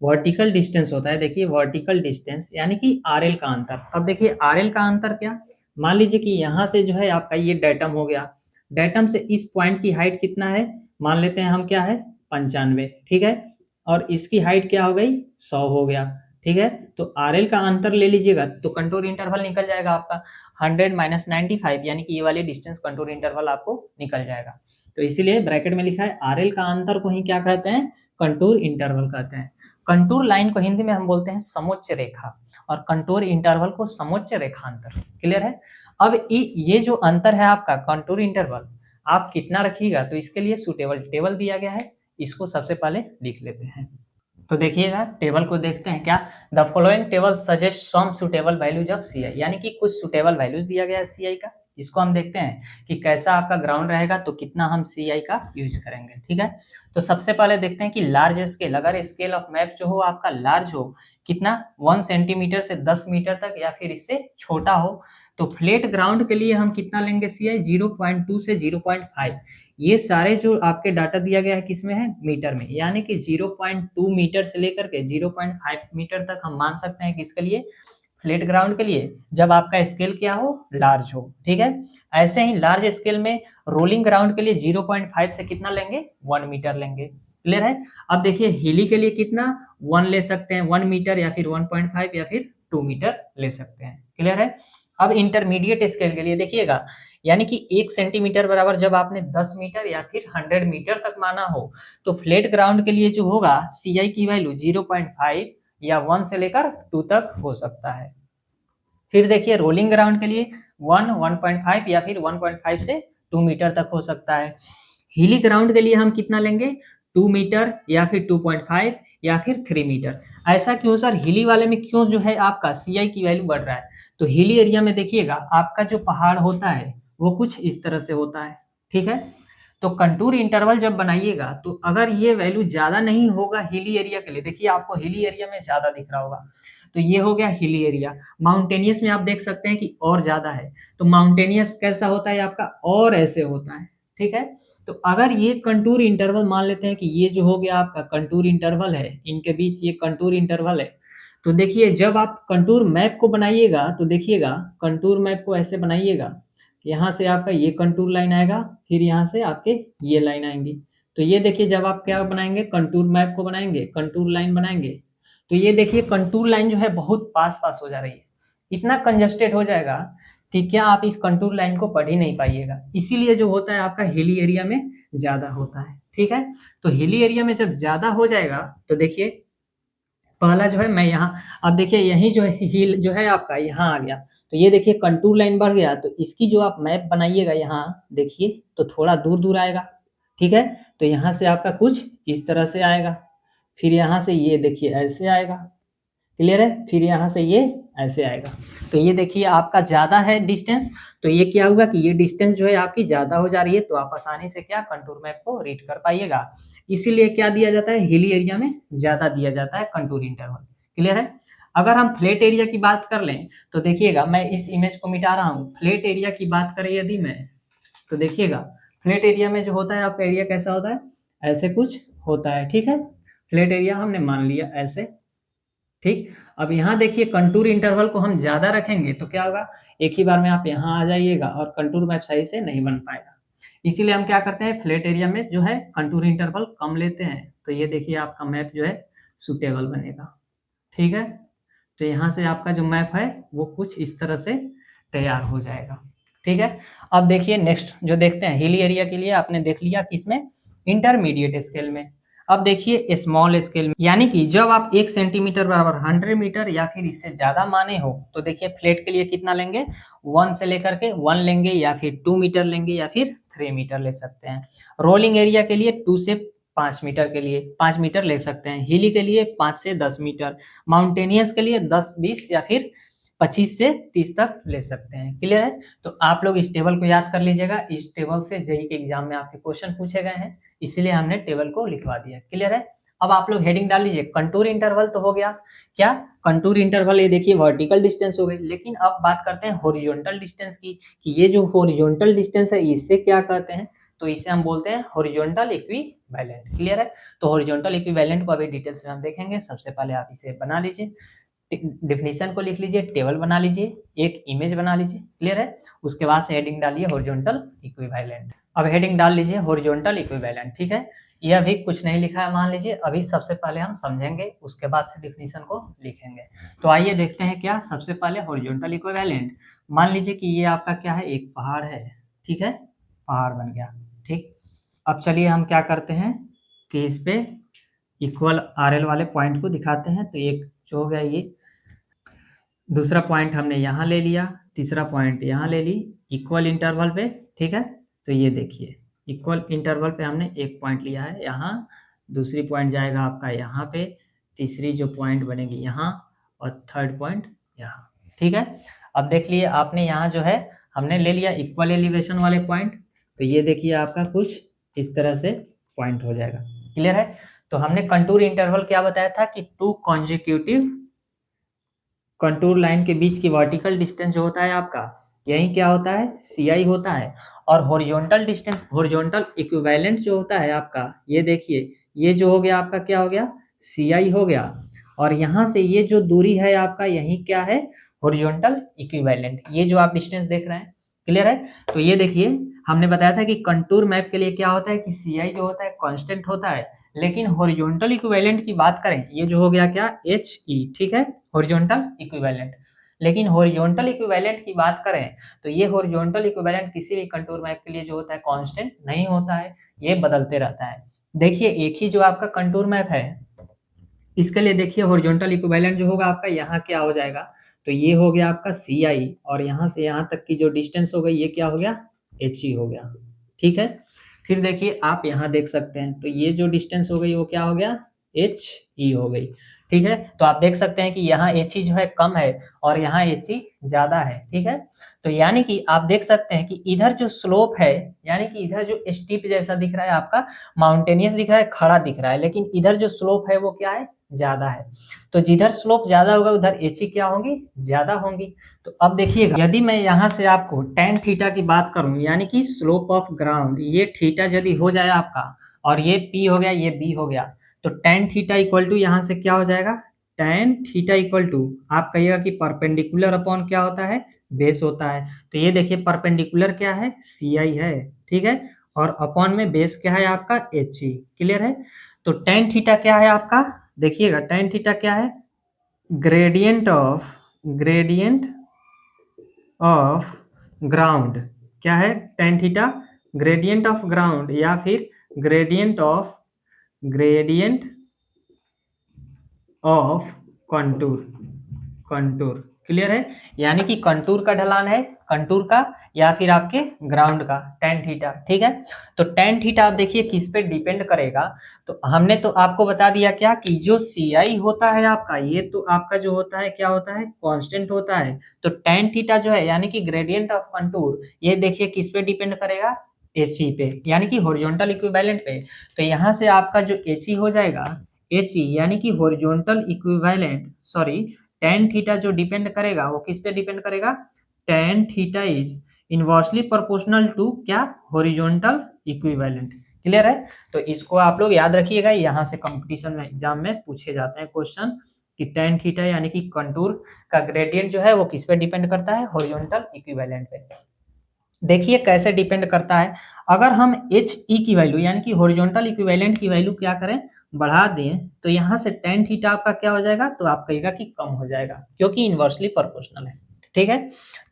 वर्टिकल डिस्टेंस होता है, देखिए वर्टिकल डिस्टेंस यानी कि आरएल का अंतर। अब देखिए आरएल का अंतर क्या, मान लीजिए कि यहाँ से जो है आपका ये डेटम हो गया, डेटम से इस पॉइंट की हाइट कितना है, मान लेते हैं हम क्या है 95, ठीक है, और इसकी हाइट क्या हो गई 100 हो गया, ठीक है। तो आरएल का अंतर ले लीजिएगा तो कंटूर इंटरवल निकल जाएगा आपका 100 माइनस 95, यानी कि ये वाली डिस्टेंस कंटूर इंटरवल आपको निकल जाएगा। तो इसीलिए ब्रैकेट में लिखा है आरएल का अंतर को ही क्या कहते हैं, कंटूर इंटरवल कहते हैं। कंटूर लाइन को हिंदी में हम बोलते हैं समोच्च रेखा और कंटूर इंटरवल को समोच्च रेखांतर। क्लियर है? अब ये जो अंतर है आपका कंटूर इंटरवल आप कितना रखिएगा, तो इसके लिए सुटेबल टेबल दिया गया है, इसको सबसे पहले लिख लेते हैं। तो देखिएगा टेबल को देखते हैं क्या, the following table suggest some suitable values of C I, यानी कि कुछ सुटेबल वैल्यूज दिया गया है सी आई का। इसको हम देखते हैं कि कैसा आपका ग्राउंड रहेगा तो कितना हम सी आई का यूज करेंगे। ठीक है, तो सबसे पहले देखते हैं कि लार्ज स्केल, अगर स्केल ऑफ मैप जो हो आपका लार्ज हो, कितना 1 सेंटीमीटर से 10 मीटर तक या फिर इससे छोटा हो, तो फ्लैट ग्राउंड के लिए हम कितना लेंगे सी आई 0.2 से 0.5। ये सारे जो आपके डाटा दिया गया है किसमें है, मीटर में, यानी कि 0.2 मीटर से लेकर के 0.5 मीटर तक हम मान सकते हैं किसके लिए, फ्लैट ग्राउंड के लिए, जब आपका स्केल क्या हो, लार्ज हो। ठीक है, ऐसे ही लार्ज स्केल में रोलिंग ग्राउंड के लिए 0.5 से कितना लेंगे, 1 मीटर लेंगे। क्लियर है? अब देखिए हिली के लिए कितना 1 ले सकते हैं, 1 मीटर या फिर 1.5 या फिर 2 मीटर ले सकते हैं। क्लियर है? अब इंटरमीडिएट स्केल के लिए देखिएगा, यानी कि 1 सेंटीमीटर बराबर जब आपने 10 मीटर या फिर 100 मीटर तक माना हो, तो फ्लैट ग्राउंड के लिए जो होगा सी आई की वैल्यू 0.5 या 1 से लेकर 2 तक हो सकता है। फिर देखिए रोलिंग ग्राउंड के लिए 1, 1.5 या फिर 1.5 से 2 मीटर तक हो सकता है। हिली ग्राउंड के लिए हम कितना लेंगे, 2 मीटर या फिर 2.5 या फिर 3 मीटर। ऐसा क्यों सर, हिली वाले में क्यों जो है आपका सी आई की वैल्यू बढ़ रहा है, तो हिली एरिया में देखिएगा आपका जो पहाड़ होता है वो कुछ इस तरह से होता है। ठीक है, तो कंटूर इंटरवल जब बनाइएगा तो अगर ये वैल्यू ज्यादा नहीं होगा हिली एरिया के लिए, देखिए आपको हिली एरिया में ज्यादा दिख रहा होगा, तो ये हो गया हिली एरिया। माउंटेनियस में आप देख सकते हैं कि और ज्यादा है, तो माउंटेनियस कैसा होता है आपका, और ऐसे होता है। ठीक है, तो अगर ये कंटूर इंटरवल मान लेते हैं कि ये जो हो गया आपका कंटूर इंटरवल है, इनके बीच ये कंटूर इंटरवल है, तो देखिए जब आप कंटूर मैप को बनाइएगा तो देखिएगा कंटूर मैप को ऐसे बनाइएगा, यहाँ से आपका ये कंटूर लाइन आएगा, फिर यहाँ से आपके ये लाइन आएंगी। तो ये देखिए जब आप क्या बनाएंगे, कंटूर मैप को बनाएंगे, कंटूर लाइन बनाएंगे, तो ये देखिए कंटूर लाइन जो है बहुत पास पास हो जा रही है, इतना कंजस्टेड हो जाएगा कि क्या आप इस कंटूर लाइन को पढ़ ही नहीं पाइएगा। इसीलिए जो होता है आपका हिली एरिया में ज्यादा होता है। ठीक है, तो हिली एरिया में जब ज्यादा हो जाएगा तो देखिए पहला जो है मैं यहाँ, अब देखिए यही जो है हिल जो है आपका यहाँ आ गया, तो ये देखिए कंटूर लाइन बढ़ गया, तो इसकी जो आप मैप बनाइएगा यहाँ देखिए तो थोड़ा दूर दूर आएगा। ठीक है, तो यहाँ से आपका कुछ इस तरह से आएगा, फिर यहाँ से ये देखिए ऐसे आएगा। क्लियर है? फिर यहाँ से ये ऐसे आएगा, तो ये देखिए आपका ज्यादा है डिस्टेंस, तो ये क्या होगा कि ये डिस्टेंस जो है आपकी ज्यादा हो जा रही है, तो आप आसानी से क्या कंटूर मैप को रीड कर पाइएगा। इसीलिए क्या दिया जाता है, हिली एरिया में ज्यादा दिया जाता है कंटूर इंटरवल। क्लियर है? अगर हम फ्लैट एरिया की बात कर लें तो देखिएगा मैं इस इमेज को मिटा रहा हूँ, फ्लैट एरिया की बात करें यदि मैं, तो देखिएगा फ्लैट एरिया में जो होता है आपका एरिया कैसा होता है, ऐसे कुछ होता है। ठीक है, फ्लैट एरिया हमने मान लिया ऐसे। ठीक, अब यहाँ देखिए कंटूर इंटरवल को हम ज्यादा रखेंगे तो क्या होगा, एक ही बार में आप यहाँ आ जाइएगा और कंटूर मैप सही से नहीं बन पाएगा। इसीलिए हम क्या करते हैं, फ्लैट एरिया में जो है कंटूर इंटरवल कम लेते हैं। तो ये देखिए आपका मैप जो है सुटेबल बनेगा। ठीक है, तो यहाँ से आपका जो मैप है वो कुछ इस तरह से तैयार हो जाएगा। ठीक है, अब देखिए नेक्स्ट जो देखते हैं, हिली एरिया के लिए आपने देख लिया किसमें, इंटरमीडिएट स्केल में। अब देखिए स्मॉल स्केल में, यानी कि जब आप 1 सेंटीमीटर बराबर 100 मीटर या फिर इससे ज्यादा माने हो, तो देखिए फ्लैट के लिए कितना लेंगे, 1 से लेकर के 1 लेंगे, या फिर 2 मीटर लेंगे, या फिर 3 मीटर ले सकते हैं। रोलिंग एरिया के लिए 2 से 5 मीटर के लिए 5 मीटर ले सकते हैं। हिली के लिए 5 से 10 मीटर, माउंटेनियस के लिए 10, 20 या फिर 25 से 30 तक ले सकते हैं। क्लियर है, तो आप लोग इस टेबल को याद कर लीजिएगा। इस टेबल से जेईई के एग्जाम में आपके क्वेश्चन पूछे गए हैं, इसीलिए हमने टेबल को लिखवा दिया। क्लियर है, अब आप लोग हेडिंग डाल लीजिए। कंटूर इंटरवल तो हो गया, क्या कंटूर इंटरवल, ये देखिए वर्टिकल डिस्टेंस हो गई। लेकिन अब बात करते हैं हॉरिजॉन्टल डिस्टेंस की, कि ये जो हॉरिजॉन्टल डिस्टेंस है इसे क्या कहते हैं, तो इसे हम बोलते हैं हॉरिजॉन्टल इक्विवेलेंट। क्लियर है, तो हॉरिजॉन्टल इक्विवेलेंट को अभी डिटेल से हम देखेंगे। सबसे पहले आप इसे बना लीजिए, डिफिनीशन को लिख लीजिए, टेबल बना लीजिए, एक इमेज बना लीजिए। क्लियर है, उसके बाद से हेडिंग डालिए हॉरिजॉन्टल इक्विवेलेंट। अब हेडिंग डाल लीजिए हॉरिजॉन्टल इक्विवेलेंट। ठीक है, ये अभी कुछ नहीं लिखा है मान लीजिए, अभी सबसे पहले हम समझेंगे, उसके बाद से डिफिनीशन को लिखेंगे। तो आइए देखते हैं क्या, सबसे पहले हॉरिजॉन्टल इक्विवेलेंट। मान लीजिए कि ये आपका क्या है, एक पहाड़ है। ठीक है, पहाड़ बन गया। ठीक, अब चलिए हम क्या करते हैं कि इस पे इक्वल आरएल वाले पॉइंट को दिखाते हैं। तो एक जो हो गया, ये दूसरा पॉइंट हमने यहाँ ले लिया, तीसरा पॉइंट यहाँ ले ली इक्वल इंटरवल पे। ठीक है, तो ये देखिए इक्वल इंटरवल पे हमने एक पॉइंट लिया है यहाँ, दूसरी पॉइंट जाएगा आपका यहाँ पे, तीसरी जो पॉइंट बनेगी यहाँ, और थर्ड पॉइंट यहाँ। ठीक है, अब देख लिए आपने यहाँ जो है हमने ले लिया इक्वल एलिवेशन वाले पॉइंट। तो ये देखिए आपका कुछ इस तरह से पॉइंट हो जाएगा। क्लियर है, तो हमने कंटूर इंटरवल क्या बताया था कि 2 कॉन्जिक्यूटिव कंटूर लाइन के बीच की वर्टिकल डिस्टेंस जो होता है आपका, यही क्या होता है, सीआई होता है। और हॉरिजॉन्टल डिस्टेंस, हॉरिजॉन्टल इक्विवेलेंट जो होता है आपका, ये देखिए ये जो हो गया आपका क्या हो गया, सीआई हो गया। और यहाँ से ये जो दूरी है आपका, यही क्या है, हॉरिजॉन्टल इक्विवेलेंट, ये जो आप डिस्टेंस देख रहे हैं। क्लियर है, तो ये देखिए हमने बताया था कि कंटूर मैप के लिए क्या होता है कि सीआई जो होता है कांस्टेंट होता है। लेकिन हॉरिजॉन्टल इक्विवेलेंट की बात करें, ये जो हो गया क्या, एच ई। ठीक है, हॉरिजॉन्टल इक्विवेलेंट। लेकिन हॉरिजॉन्टल इक्विवेलेंट की बात करें तो ये हॉरिजॉन्टल इक्विवेलेंट किसी भी कंटूर मैप के लिए जो होता है कांस्टेंट नहीं होता है, ये बदलते रहता है। देखिए एक ही जो आपका कंटूर मैप है, इसके लिए देखिए हॉरिजॉन्टल इक्विवेलेंट जो होगा आपका, यहाँ क्या हो जाएगा, तो ये हो गया आपका सी आई, और यहाँ से यहाँ तक की जो डिस्टेंस हो गई ये क्या हो गया, एच ई हो गया। ठीक है, फिर देखिए आप यहाँ देख सकते हैं, तो ये जो डिस्टेंस हो गई वो क्या हो गया, एच ई हो गई। ठीक है, तो आप देख सकते हैं कि यहाँ एच ई जो है कम है और यहाँ एच ई ज्यादा है। ठीक है, तो यानी कि आप देख सकते हैं कि इधर जो स्लोप है, यानी कि इधर जो स्टीप जैसा दिख रहा है आपका, माउंटेनियस दिख रहा है, खड़ा दिख रहा है, लेकिन इधर जो स्लोप है वो क्या है, ज्यादा है। तो जिधर स्लोप ज्यादा होगा उधर एच ई क्या होंगी, ज्यादा होंगी। तो अब देखिएगा, यदि मैं यहाँ से आपको टेन थीटा की बात करूं, यानी कि स्लोप ऑफ ग्राउंड, ये थीटा यदि हो जाए आपका, और ये पी हो गया, ये बी हो गया, तो टेन थीटा इक्वल टू यहाँ से क्या हो जाएगा, टेन थीटा इक्वल टू, आप कहिएगा कि परपेंडिकुलर अपॉन क्या होता है, बेस होता है। तो ये देखिए परपेंडिकुलर क्या है, सी आई है। ठीक है, और अपॉन में बेस क्या है आपका, एच ई। क्लियर है, तो टेन थीटा क्या है आपका, देखिएगा टेन थीटा क्या है, ग्रेडियंट ऑफ ग्राउंड। क्या है tan theta, gradient of ground, या फिर gradient of contour. Contour clear है, यानी कि कंटूर का ढलान है, कंटूर का या फिर आपके ग्राउंड का, टेन थीटा। ठीक है, तो टेन थीटा आप देखिए किस पे डिपेंड करेगा, तो हमने तो आपको बता दिया क्या कि जो सी आई होता है आपका, ये तो आपका जो होता है क्या होता है, कांस्टेंट होता है। तो टेन थीटा जो है यानी कि ग्रेडियंट ऑफ कंटूर, ये देखिए किस पे डिपेंड करेगा, एच ई पे, यानी कि हॉरिजॉन्टल इक्विवेलेंट पे। तो यहाँ से आपका जो एच ई हो जाएगा, एच ई यानी कि horizontal equivalent, sorry tan theta जो डिपेंड करेगा वो किस पे डिपेंड करेगा, tan theta is inversely proportional to क्या, हॉरिजॉन्टल इक्विवेलेंट। क्लियर है, तो इसको आप लोग याद रखिएगा, यहाँ से कंपटीशन में एग्जाम में पूछे जाते हैं क्वेश्चन कि टेन थीटा यानी कि कंटूर का ग्रेडियंट जो है वो किस पे डिपेंड करता है, हॉरिजॉन्टल इक्विवेलेंट पे। देखिए कैसे डिपेंड करता है, अगर हम एच ई की वैल्यू यानी कि हॉरिजॉन्टल इक्विवेलेंट की वैल्यू क्या करें, बढ़ा दें, तो यहाँ से टेन थीटा आपका क्या हो जाएगा, तो आप कहिएगा कि कम हो जाएगा क्योंकि इन्वर्सली प्रोपोर्शनल है। ठीक है,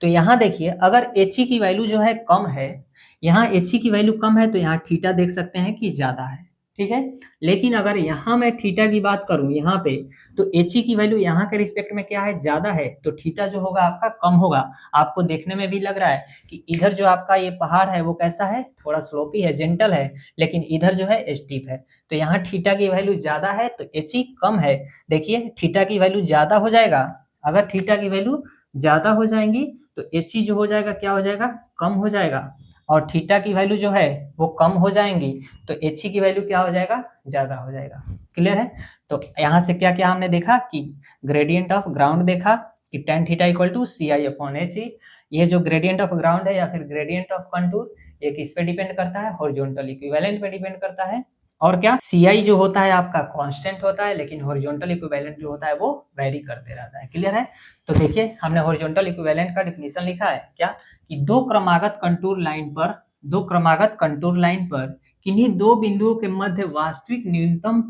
तो यहाँ देखिए अगर एच ई की वैल्यू जो है कम है, यहाँ एच ई की वैल्यू कम है तो यहाँ थीटा देख सकते हैं कि ज़्यादा है। ठीक है, लेकिन अगर यहाँ मैं थीटा की बात करूँ यहाँ पे, तो एच ई की वैल्यू यहाँ के रिस्पेक्ट में क्या है, ज़्यादा है, तो थीटा जो होगा आपका कम होगा। आपको देखने में भी लग रहा है कि इधर जो आपका ये पहाड़ है वो कैसा है, थोड़ा स्लोपी है, जेंटल है, लेकिन इधर जो है स्टीप है। तो यहाँ थीटा की वैल्यू ज्यादा है तो एच ई कम है। देखिए थीटा की वैल्यू ज्यादा हो जाएगा, अगर थीटा की वैल्यू ज्यादा हो जाएंगी तो एच ई जो हो जाएगा क्या हो जाएगा, कम हो जाएगा। और थीटा की वैल्यू जो है वो कम हो जाएंगी तो एच ई की वैल्यू क्या हो जाएगा, ज्यादा हो जाएगा। क्लियर है। तो यहाँ से क्या क्या हमने देखा कि ग्रेडियंट ऑफ ग्राउंड देखा कि tan theta equal to C I upon H E. ये जो ग्रेडियंट ऑफ ग्राउंड है या फिर ग्रेडियंट ऑफ कंटूर, ये किस पे डिपेंड करता है, हॉरिजॉन्टल इक्विवेलेंट पे डिपेंड करता है। और क्या सी आई जो होता है आपका कांस्टेंट होता है, लेकिन हॉरिजॉन्टल इक्विवेलेंट जो होता है वो वेरी करते रहता है। क्लियर है। तो देखिए हमने हॉरिजॉन्टल इक्विवेलेंट का डिफिनीशन लिखा है क्या, कि दो क्रमागत कंटूर लाइन पर किन्हीं दो बिंदुओं के मध्य वास्तविक न्यूनतम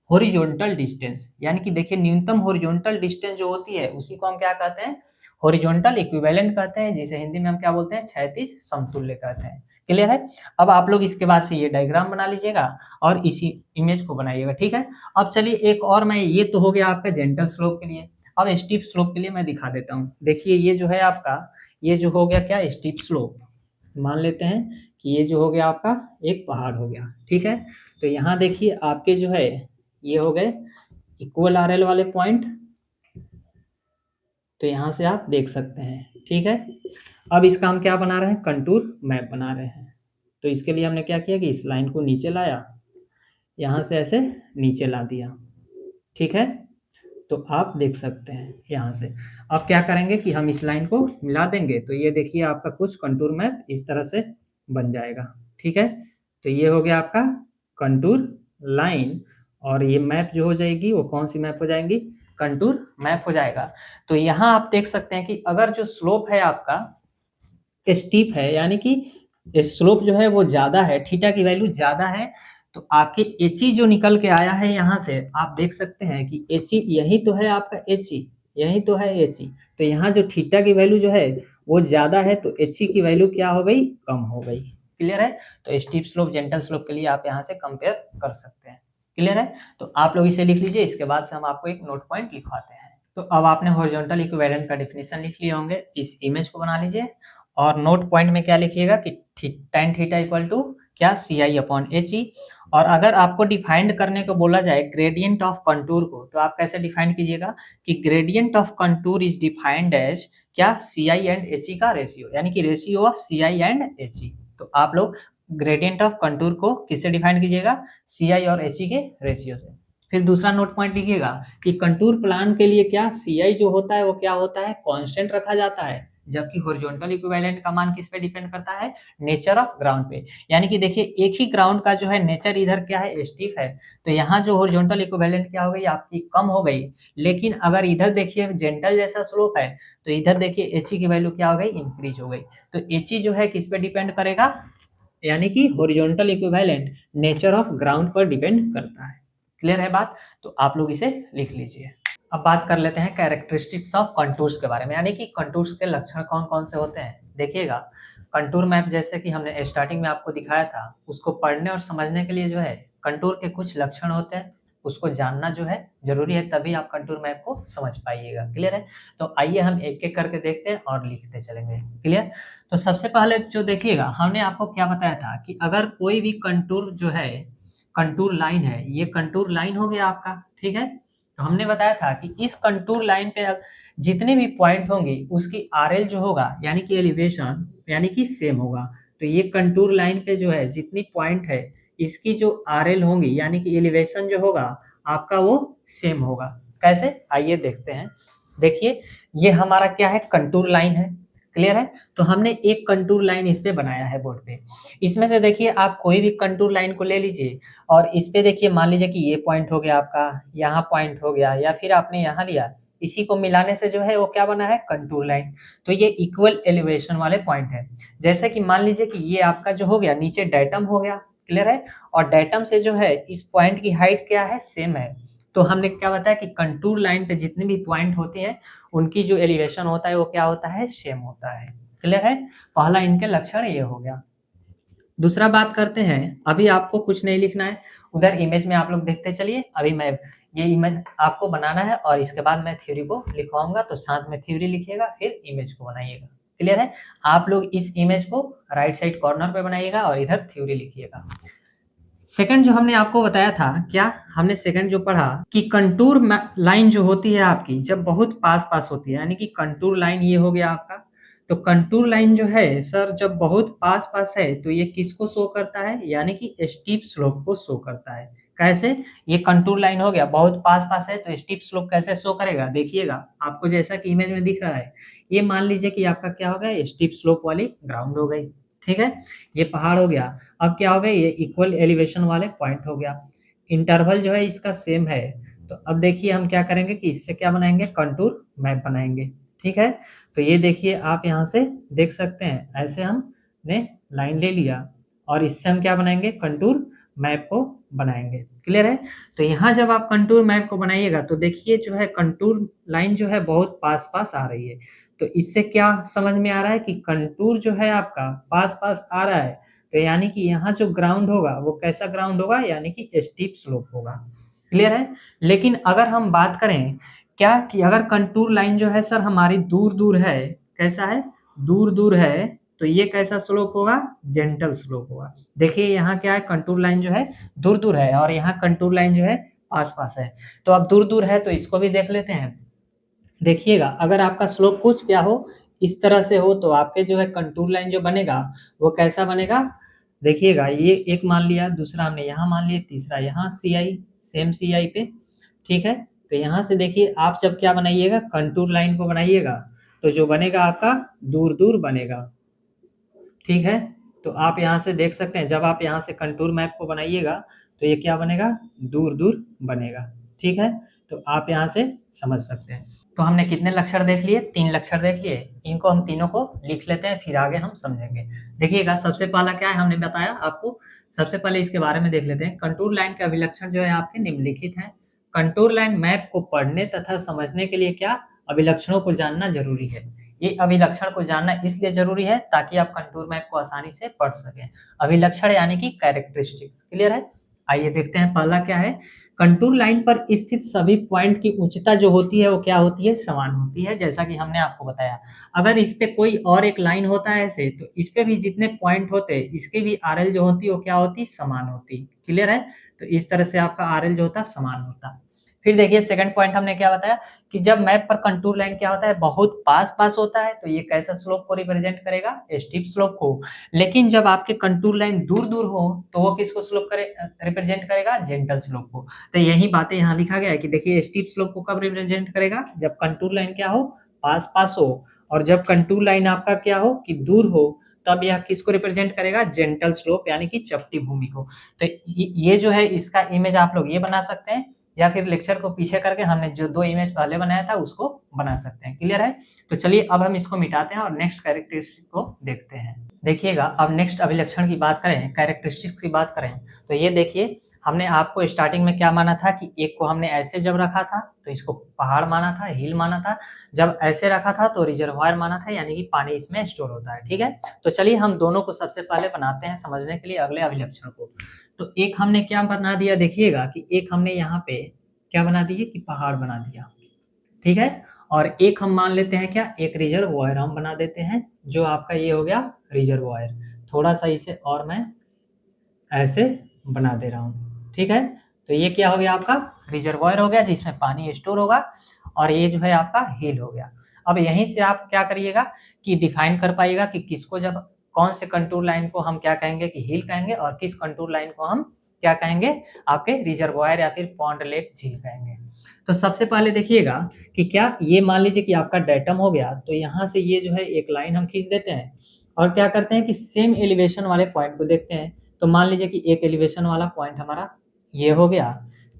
हॉरिजॉन्टल डिस्टेंस, यानी कि देखिए न्यूनतम हॉरिजॉन्टल डिस्टेंस जो होती है उसी को हम क्या कहते हैं, हॉरिजॉन्टल इक्विवेलेंट कहते हैं, जिसे हिंदी में हम क्या बोलते हैं, क्षैतिज समतुल्य कहते हैं। क्लियर है। अब आप लोग इसके बाद से ये डायग्राम बना लीजिएगा और इसी इमेज को बनाइएगा। ठीक है। अब चलिए एक और, मैं ये तो हो गया आपका जेंटल स्लोप के लिए, अब स्टीप स्लोप के लिए मैं दिखा देता हूँ। देखिए ये जो है आपका, ये जो हो गया क्या, स्टीप स्लोप। मान लेते हैं कि ये जो हो गया आपका एक पहाड़ हो गया। ठीक है, तो यहाँ देखिए आपके जो है ये हो गए इक्वल आर एल वाले पॉइंट, तो यहाँ से आप देख सकते हैं। ठीक है, अब इसका हम क्या बना रहे हैं, कंटूर मैप बना रहे हैं। तो इसके लिए हमने क्या किया कि इस लाइन को नीचे लाया, यहाँ से ऐसे नीचे ला दिया। ठीक है, तो आप देख सकते हैं यहाँ से। अब क्या करेंगे कि हम इस लाइन को मिला देंगे, तो ये देखिए आपका कुछ कंटूर मैप इस तरह से बन जाएगा। ठीक है, तो ये हो गया आपका कंटूर लाइन, और ये मैप जो हो जाएगी वो कौन सी मैप हो जाएंगी, कंटूर मैप हो जाएगा। तो यहाँ आप देख सकते हैं कि अगर जो स्लोप है आपका स्टीप है, यानी कि स्लोप जो है वो ज्यादा है, थीटा की वैल्यू ज्यादा है, तो आपके एच ई जो निकल के आया है यहाँ से आप देख सकते हैं कि एच ई यही तो है आपका एच ई, यही तो है एच ई। तो यहाँ जो थीटा की वैल्यू जो है वो ज्यादा है तो एच ई की वैल्यू क्या हो गई, कम हो गई। क्लियर है। तो स्टीप स्लोप जेंटल स्लोप के लिए आप यहाँ से कंपेयर कर सकते हैं। क्लियर है। तो आप लोग इसे लिख लीजिए, इसके बाद से हम आपको एक नोट पॉइंट लिखवाते हैं। तो अब आपने हॉरिजॉन्टल इक्विवेलेंट का डेफिनेशन लिख लिए होंगे, इस इमेज को बना लीजिए और नोट पॉइंट में क्या लिखिएगा कि tan थीटा इक्वल टू क्या सी आई अपॉन एच ई। और अगर आपको डिफाइंड करने को बोला जाए ग्रेडियंट ऑफ कंटूर को, तो आप कैसे डिफाइंड कीजिएगा कि gradient of contour is defined as क्या, सी आई एंड एच ई का रेशियो, यानी कि ratio of C I and H E. तो आप लोग ग्रेडियंट ऑफ कंटूर को किससे डिफाइंड कीजिएगा, सी आई और एच ई के रेशियो से। फिर दूसरा नोट पॉइंट लिखिएगा कि कंटूर प्लान के लिए क्या, सी आई जो होता है वो क्या होता है, कांस्टेंट रखा जाता है, जबकि हॉरिजॉन्टल इक्विवेलेंट का मान किस पे डिपेंड करता है, नेचर ऑफ ग्राउंड पे। यानी कि देखिए एक ही ग्राउंड का जो है नेचर इधर क्या है, स्टीप है, तो यहाँ जो हॉरिजॉन्टल इक्विवेलेंट क्या हो गई आपकी, कम हो गई। लेकिन अगर इधर देखिए जेंटल जैसा स्लोप है, तो इधर देखिए एच ई की वैल्यू क्या हो गई, इंक्रीज हो गई। तो एच ई जो है किस पे डिपेंड करेगा, यानी कि horizontal equivalent nature of ground पर डिपेंड करता है। क्लियर है बात। तो आप लोग इसे लिख लीजिए। अब बात कर लेते हैं कैरेक्टरिस्टिक्स ऑफ कंटूर्स के बारे में, यानी कि कंटूर्स के लक्षण कौन कौन से होते हैं। देखिएगा कंटूर मैप जैसे कि हमने स्टार्टिंग में आपको दिखाया था, उसको पढ़ने और समझने के लिए जो है कंटूर के कुछ लक्षण होते हैं, उसको जानना जो है जरूरी है, तभी आप कंटूर मैप को समझ पाइएगा। क्लियर है। तो आइए हम एक एक करके देखते हैं और लिखते चलेंगे। क्लियर। तो सबसे पहले जो देखिएगा, हमने आपको क्या बताया था कि अगर कोई भी कंटूर जो है, कंटूर लाइन है, ये कंटूर लाइन हो गया आपका। ठीक है, तो हमने बताया था कि इस कंटूर लाइन पे जितने भी पॉइंट होंगे उसकी आरएल जो होगा, यानी कि एलिवेशन, यानी कि सेम होगा। तो ये कंटूर लाइन पे जो है जितनी पॉइंट है, इसकी जो आरएल होंगी यानी कि एलिवेशन जो होगा आपका वो सेम होगा। कैसे, आइए देखते हैं। देखिए ये हमारा क्या है, कंटूर लाइन है। क्लियर है। तो हमने एक कंटूर लाइन इस पे बनाया है बोर्ड पे। इसमें से देखिए आप कोई भी कंटूर लाइन को ले लीजिए और इस पे देखिए मान लीजिए कि ये पॉइंट हो गया आपका, यहाँ पॉइंट हो गया, या फिर आपने यहाँ लिया, इसी को मिलाने से जो है वो क्या बना है, कंटूर लाइन। तो ये इक्वल एलिवेशन वाले पॉइंट है। जैसे कि मान लीजिए कि ये आपका जो हो गया नीचे डेटम हो गया, क्लियर है, और डेटम से जो है इस पॉइंट की हाइट क्या है, सेम है। तो हमने क्या बताया कि कंटूर लाइन पे जितने भी पॉइंट होते हैं उनकी जो एलिवेशन होता है वो क्या होता है, सेम होता है, क्लियर है। पहला इनके लक्षण ये हो गया। दूसरा बात करते हैं, अभी आपको कुछ नहीं लिखना है, उधर इमेज में आप लोग देखते चलिए। अभी मैं ये इमेज आपको बनाना है और इसके बाद मैं थ्योरी को लिखवाऊंगा, तो साथ में थ्योरी लिखिएगा फिर इमेज को बनाइएगा, क्लियर है। आप लोग इस इमेज को राइट साइड कॉर्नर पे बनाइएगा और इधर थ्योरी लिखिएगा। सेकंड जो हमने आपको बताया था, क्या हमने सेकंड जो पढ़ा कि कंटूर लाइन जो होती है आपकी जब बहुत पास पास होती है, यानी कि कंटूर लाइन ये हो गया आपका, तो कंटूर लाइन जो है सर जब बहुत पास पास है तो ये किसको शो करता है, यानी कि स्टीप स्लोप को शो करता है। कैसे, ये कंटूर लाइन हो गया बहुत पास पास है तो स्टीप स्लोप कैसे शो करेगा, देखिएगा आपको जैसा कि इमेज में दिख रहा है। ये मान लीजिए कि आपका क्या हो गया, स्टीप स्लोप वाली ग्राउंड हो गई, ठीक है, ये पहाड़ हो गया। अब क्या हो गया, ये इक्वल एलिवेशन वाले पॉइंट हो गया, इंटरवल जो है इसका सेम है। तो अब देखिए हम क्या करेंगे कि इससे क्या बनाएंगे, कंटूर मैप बनाएंगे, ठीक है। तो ये देखिए आप यहाँ से देख सकते हैं, ऐसे हमने लाइन ले लिया और इससे हम क्या बनाएंगे, कंटूर मैप को बनाएंगे, क्लियर है। तो यहाँ जब आप कंटूर मैप को बनाइएगा तो देखिए जो है कंटूर लाइन जो है बहुत पास पास आ रही है। तो इससे क्या समझ में आ रहा है कि कंटूर जो है आपका पास पास आ रहा है, तो यानी कि यहाँ जो ग्राउंड होगा वो कैसा ग्राउंड होगा, यानी कि स्टीप स्लोप होगा, क्लियर है। लेकिन अगर हम बात करें क्या कि अगर कंटूर लाइन जो है सर हमारी दूर दूर है, कैसा है, दूर दूर है, तो ये कैसा स्लोप होगा, जेंटल स्लोप होगा। देखिए यहाँ क्या है, कंटूर लाइन जो है दूर दूर है और यहाँ कंटूर लाइन जो है पास पास है। तो अब दूर दूर है तो इसको भी देख लेते हैं। देखिएगा अगर आपका स्लोप कुछ क्या हो, इस तरह से हो, तो आपके जो है कंटूर लाइन जो बनेगा वो कैसा बनेगा। देखिएगा ये एक मान लिया, दूसरा हमने यहाँ मान लिया, तीसरा यहाँ सी आई, सेम सी आई पे, ठीक है। तो यहाँ से देखिए आप जब क्या बनाइएगा, कंटूर लाइन को बनाइएगा तो जो बनेगा आपका दूर दूर बनेगा, ठीक है। तो आप यहाँ से देख सकते हैं जब आप यहाँ से कंटूर मैप को बनाइएगा तो ये क्या बनेगा, दूर दूर बनेगा, ठीक है। तो आप यहाँ से समझ सकते हैं। तो हमने कितने लक्षण देख लिए, 3 लक्षण देख लिए, इनको हम तीनों को लिख लेते हैं फिर आगे हम समझेंगे। देखिएगा सबसे पहला क्या है, हमने बताया आपको, सबसे पहले इसके बारे में देख लेते हैं। कंटूर लाइन के अभिलक्षण जो है आपके निम्नलिखित हैं। कंटूर लाइन मैप को पढ़ने तथा समझने के लिए क्या, अभिलक्षणों को जानना जरूरी है। ये अभिलक्षण को जानना इसलिए जरूरी है ताकि आप कंटूर मैप को आसानी से पढ़ सकें। अभिलक्षण यानी कि कैरेक्टरिस्टिक्स, क्लियर है। आइए देखते हैं पहला क्या है। कंटूर लाइन पर स्थित सभी पॉइंट की उच्चता जो होती है वो क्या होती है, समान होती है, जैसा कि हमने आपको बताया। अगर इस पे कोई और एक लाइन होता है ऐसे, तो इस पे भी जितने पॉइंट होते इसकी भी आरएल जो होती है वो क्या होती, समान होती, क्लियर है। तो इस तरह से आपका आरएल जो होता समान होता। फिर देखिए सेकंड पॉइंट हमने क्या बताया कि जब मैप पर कंटूर लाइन क्या होता है, बहुत पास पास होता है, तो ये कैसा स्लोप को रिप्रेजेंट करेगा, स्टीप स्लोप को। लेकिन जब आपके कंटूर लाइन दूर दूर हो तो वो किसको स्लोप करे, रिप्रेजेंट करेगा, जेंटल स्लोप को। तो यही बातें यहाँ लिखा गया है कि देखिए स्टीप स्लोप को कब रिप्रेजेंट करेगा, जब कंटूर लाइन क्या हो, पास पास हो, और जब कंटूर लाइन आपका क्या हो कि दूर हो, तब यह किसको रिप्रेजेंट करेगा, जेंटल स्लोप यानी कि चपटी भूमि को। तो ये जो है इसका इमेज आप लोग ये बना सकते हैं, या फिर लेक्चर को पीछे करके हमने जो 2 इमेज पहले बनाया था उसको बना सकते हैं, क्लियर है। तो चलिए अब हम इसको मिटाते हैं और नेक्स्ट कैरेक्टरिस्टिक को देखते हैं। देखिएगा अब नेक्स्ट अभिलक्षण की बात करें, कैरेक्टरिस्टिक्स की बात करें, तो ये देखिए हमने आपको स्टार्टिंग में क्या माना था कि एक को हमने ऐसे जब रखा था तो इसको पहाड़ माना था, हिल माना था। जब ऐसे रखा था तो रिजर्वायर माना था, यानी कि पानी इसमें स्टोर होता है, ठीक है। तो चलिए हम दोनों को सबसे पहले बनाते हैं समझने के लिए अगले अभिलक्षण को। तो एक हमने क्या बना दिया, देखिएगा कि एक हमने यहाँ पे क्या बना दिए कि पहाड़ बना दिया, ठीक है। और एक हम मान लेते हैं क्या, एक रिजर्वायर हम बना देते हैं, जो आपका ये हो गया रिजर्वायर। थोड़ा सा इसे और मैं ऐसे बना दे रहा हूँ, ठीक है। तो ये क्या हो गया, आपका रिजर्वायर हो गया जिसमें पानी स्टोर होगा, और ये जो है आपका हिल हो गया। अब यहीं से आप क्या करिएगा कि डिफाइन कर पाइएगा कि किसको, जब कौन से कंटूर लाइन को हम क्या कहेंगे कि हिल कहेंगे, और किस कंटूर लाइन को हम क्या कहेंगे, आपके रिजर्वायर या फिर पॉन्ड लेक झील कहेंगे। तो सबसे पहले देखिएगा कि क्या, ये मान लीजिए कि आपका डेटम हो गया, तो यहाँ से ये जो है एक लाइन हम खींच देते हैं और क्या करते हैं कि सेम एलिवेशन वाले पॉइंट को देखते हैं। तो मान लीजिए कि एक एलिवेशन वाला पॉइंट हमारा ये हो गया,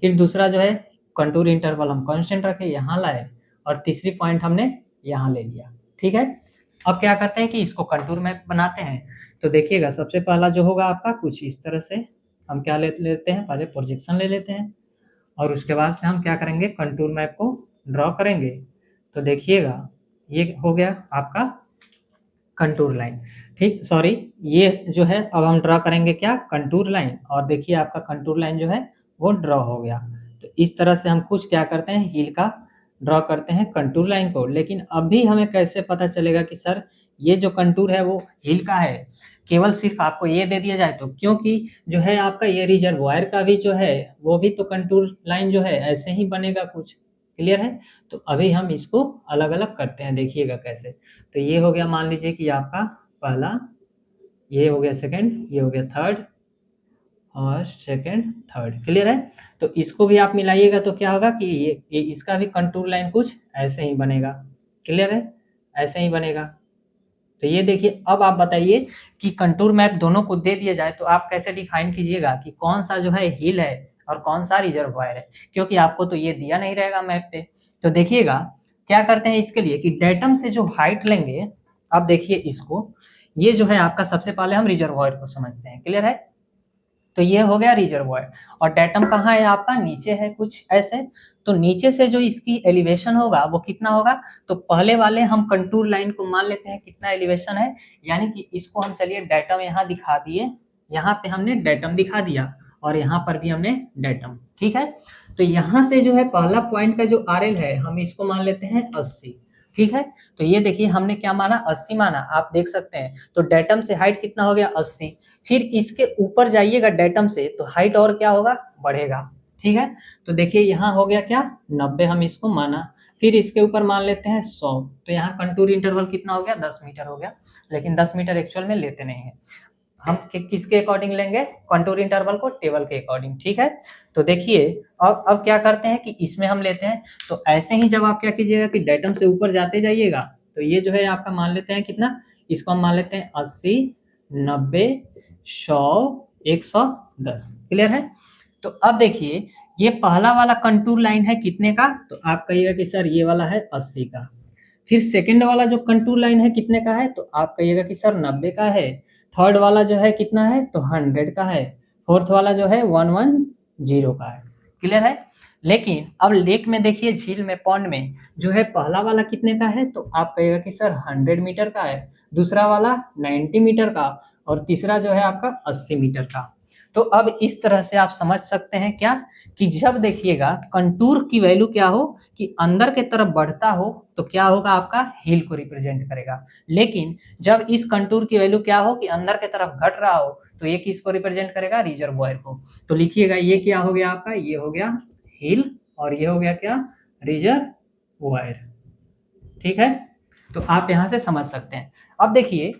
फिर दूसरा जो है कंटूर इंटरवल हम कांस्टेंट रखे यहाँ लाए, और तीसरी पॉइंट हमने यहाँ ले लिया। ठीक है, अब क्या करते हैं कि इसको कंटूर मैप बनाते हैं। तो देखिएगा सबसे पहला जो होगा आपका कुछ इस तरह से हम क्या ले लेते हैं, पहले प्रोजेक्शन ले लेते हैं और उसके बाद से हम क्या करेंगे, कंटूर मैप को ड्रॉ करेंगे। तो देखिएगा ये हो गया आपका कंटूर लाइन। ठीक, सॉरी, ये जो है अब हम ड्रॉ करेंगे क्या, कंटूर लाइन। और देखिए आपका कंटूर लाइन जो है वो ड्रॉ हो गया। तो इस तरह से हम कुछ क्या करते हैं, हील का ड्रॉ करते हैं कंटूर लाइन को। लेकिन अभी हमें कैसे पता चलेगा कि सर ये जो कंटूर है वो हील का है, केवल सिर्फ आपको ये दे दिया जाए तो? क्योंकि जो है आपका ये रिजर्वायर का भी जो है वो भी तो कंटूर लाइन जो है ऐसे ही बनेगा कुछ। क्लियर है? तो अभी हम इसको अलग अलग करते हैं, देखिएगा कैसे। तो ये हो गया, मान लीजिए कि आपका पहला, ये हो गया सेकंड, ये हो गया थर्ड और सेकंड थर्ड। क्लियर है? तो इसको भी आप मिलाइएगा तो क्या होगा कि ये इसका भी कंटूर लाइन कुछ ऐसे ही बनेगा। क्लियर है? ऐसे ही बनेगा। तो ये देखिए, अब आप बताइए कि कंटूर मैप दोनों को दे दिया जाए तो आप कैसे डिफाइन कीजिएगा कि कौन सा जो है हिल है और कौन सा रिजर्वायर है, क्योंकि आपको तो ये दिया नहीं रहेगा मैप पे। तो देखिएगा क्या करते हैं इसके लिए कि डेटम से जो हाइट लेंगे, अब देखिए इसको, ये जो है आपका सबसे पहले हम रिजर्वायर को समझते हैं। क्लियर है? तो ये हो गया रिजर्वायर और डेटम कहाँ है आपका, नीचे है कुछ ऐसे। तो नीचे से जो इसकी एलिवेशन होगा वो कितना होगा, तो पहले वाले हम कंटूर लाइन को मान लेते हैं कितना एलिवेशन है, यानी कि इसको हम चलिए डेटम यहाँ दिखा दिए, यहाँ पे हमने डेटम दिखा दिया और यहाँ पर भी हमने डेटम। ठीक है, तो यहाँ से जो है पहला पॉइंट का जो आर है हम इसको मान लेते हैं 80। ठीक है, तो ये देखिए हमने क्या माना, 80 माना, आप देख सकते हैं। तो डेटम से हाइट कितना हो गया, 80। फिर इसके ऊपर जाइएगा डेटम से तो हाइट और क्या होगा, बढ़ेगा। ठीक है, तो देखिए यहाँ हो गया क्या, 90 हम इसको माना। फिर इसके ऊपर मान लेते हैं 100। तो यहाँ कंटूर इंटरवल कितना हो गया, 10 मीटर हो गया। लेकिन 10 मीटर एक्चुअल में लेते नहीं है हम, किसके अकॉर्डिंग लेंगे, कंटूर इंटरवल को टेबल के अकॉर्डिंग। ठीक है, तो देखिए अब क्या करते हैं कि इसमें हम लेते हैं। तो ऐसे ही जब आप क्या कीजिएगा कि डेटम से ऊपर जाते जाइएगा तो ये जो है आपका मान लेते हैं कितना, इसको हम मान लेते हैं 80, 90, 100, 110। क्लियर है? तो अब देखिए ये पहला वाला कंटूर लाइन है कितने का, तो आप कहिएगा कि सर ये वाला है 80 का। फिर सेकंड वाला जो कंटूर लाइन है कितने का है, तो आप कहिएगा कि सर 90 का है। थर्ड वाला जो है कितना है, तो 100 का है। फोर्थ वाला जो है 110 का है। क्लियर है? लेकिन अब लेक में देखिए, झील में, पॉन्ड में जो है पहला वाला कितने का है, तो आप कहिएगा कि सर 100 मीटर का है, दूसरा वाला 90 मीटर का और तीसरा जो है आपका 80 मीटर का। तो अब इस तरह से आप समझ सकते हैं क्या, कि जब देखिएगा कंटूर की वैल्यू क्या हो कि अंदर के तरफ बढ़ता हो तो क्या होगा, आपका हिल को रिप्रेजेंट करेगा। लेकिन जब इस कंटूर की वैल्यू क्या हो कि अंदर के तरफ घट रहा हो तो ये किसको रिप्रेजेंट करेगा, रिजर्वायर को। तो लिखिएगा ये क्या हो गया आपका, ये हो गया हिल और ये हो गया क्या, रिजर्वायर। ठीक है, तो आप यहां से समझ सकते हैं। अब देखिए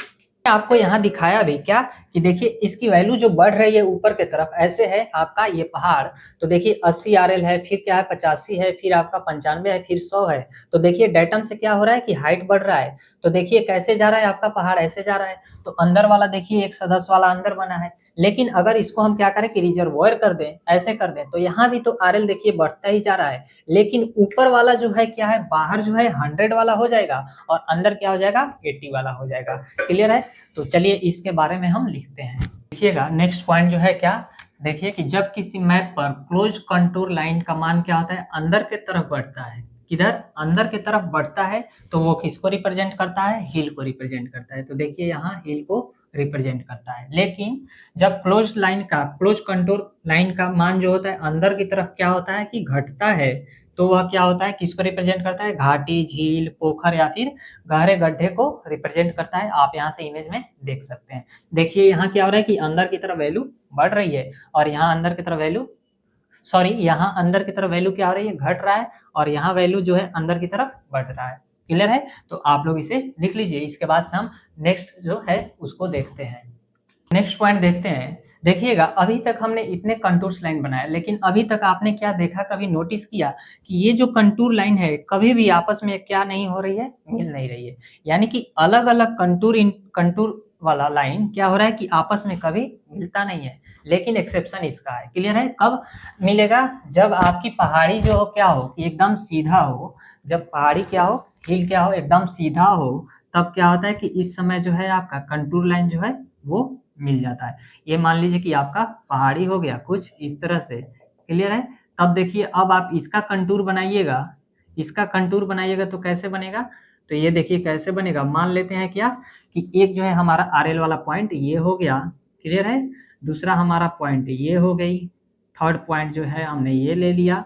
आपको यहाँ दिखाया भी क्या कि देखिए इसकी वैल्यू जो बढ़ रही है ऊपर की तरफ, ऐसे है आपका ये पहाड़। तो देखिए 80 RL है, फिर क्या है 85 है, फिर आपका 95 है, फिर 100 है। तो देखिए डेटम से क्या हो रहा है कि हाइट बढ़ रहा है। तो देखिए कैसे जा रहा है आपका पहाड़, ऐसे जा रहा है। तो अंदर वाला देखिए एक सदस्य वाला अंदर बना है। लेकिन अगर इसको हम क्या करें कि रिजर्वायर कर दें, ऐसे कर दें, तो यहाँ भी तो RL देखिए बढ़ता ही जा रहा है। लेकिन ऊपर वाला जो है क्या है, बाहर जो है 100 वाला हो जाएगा और अंदर क्या हो जाएगा, 80 वाला हो जाएगा। क्लियर है? तो चलिए इसके बारे में हम लिखते हैं। देखिएगा नेक्स्ट पॉइंट जो है क्या, देखिए कि जब किसी मैप पर क्लोज कंटूर लाइन का मान क्या होता है, अंदर के तरफ बढ़ता है। किधर, अंदर की तरफ बढ़ता है तो वो किसको रिप्रेजेंट करता है, हिल को रिप्रेजेंट करता है। तो देखिए यहाँ हिल को रिप्रेजेंट करता है। लेकिन जब क्लोज लाइन का, क्लोज कंटूर लाइन का मान जो होता है अंदर की तरफ क्या होता है कि घटता है, तो वह क्या होता है, किसको रिप्रेजेंट करता है, घाटी, झील, पोखर या फिर गहरे गड्ढे को रिप्रेजेंट करता है। आप यहाँ से इमेज में देख सकते हैं। देखिए यहाँ क्या हो रहा है कि अंदर की तरफ वैल्यू बढ़ रही है और यहाँ अंदर की तरफ वैल्यू, सॉरी, यहाँ अंदर की तरफ वैल्यू क्या हो रही है, घट रहा है और यहाँ वैल्यू जो है अंदर की तरफ बढ़ रहा है। क्लियर है? तो आप लोग इसे लिख लीजिए। इसके बाद से हम नेक्स्ट जो है उसको देखते हैं। नेक्स्ट पॉइंट देखते हैं। देखिएगा अभी तक हमने इतने कंटूर्स लाइन बनाया, लेकिन अभी तक आपने क्या देखा, कभी नोटिस किया कि ये जो कंटूर लाइन है कभी भी आपस में क्या नहीं हो रही है, मिल नहीं रही है। यानी कि अलग अलग कंटूर वाला लाइन क्या हो रहा है कि आपस में कभी मिलता नहीं है। लेकिन एक्सेप्शन इसका है। क्लियर है? कब मिलेगा? जब आपकी पहाड़ी जो हो क्या हो कि एकदम सीधा हो, जब पहाड़ी क्या हो, हिल क्या हो, एकदम सीधा हो, तब क्या होता है कि इस समय जो है आपका कंटूर लाइन जो है वो मिल जाता है। ये मान लीजिए कि आपका पहाड़ी हो गया कुछ इस तरह से। क्लियर है? तब देखिए अब आप इसका कंटूर बनाइएगा, इसका कंटूर बनाइएगा तो कैसे बनेगा? तो ये देखिए कैसे बनेगा। मान लेते हैं क्या कि एक जो है हमारा आरएल वाला पॉइंट ये हो गया। क्लियर है? दूसरा हमारा पॉइंट ये हो गई, थर्ड पॉइंट जो है हमने ये ले लिया,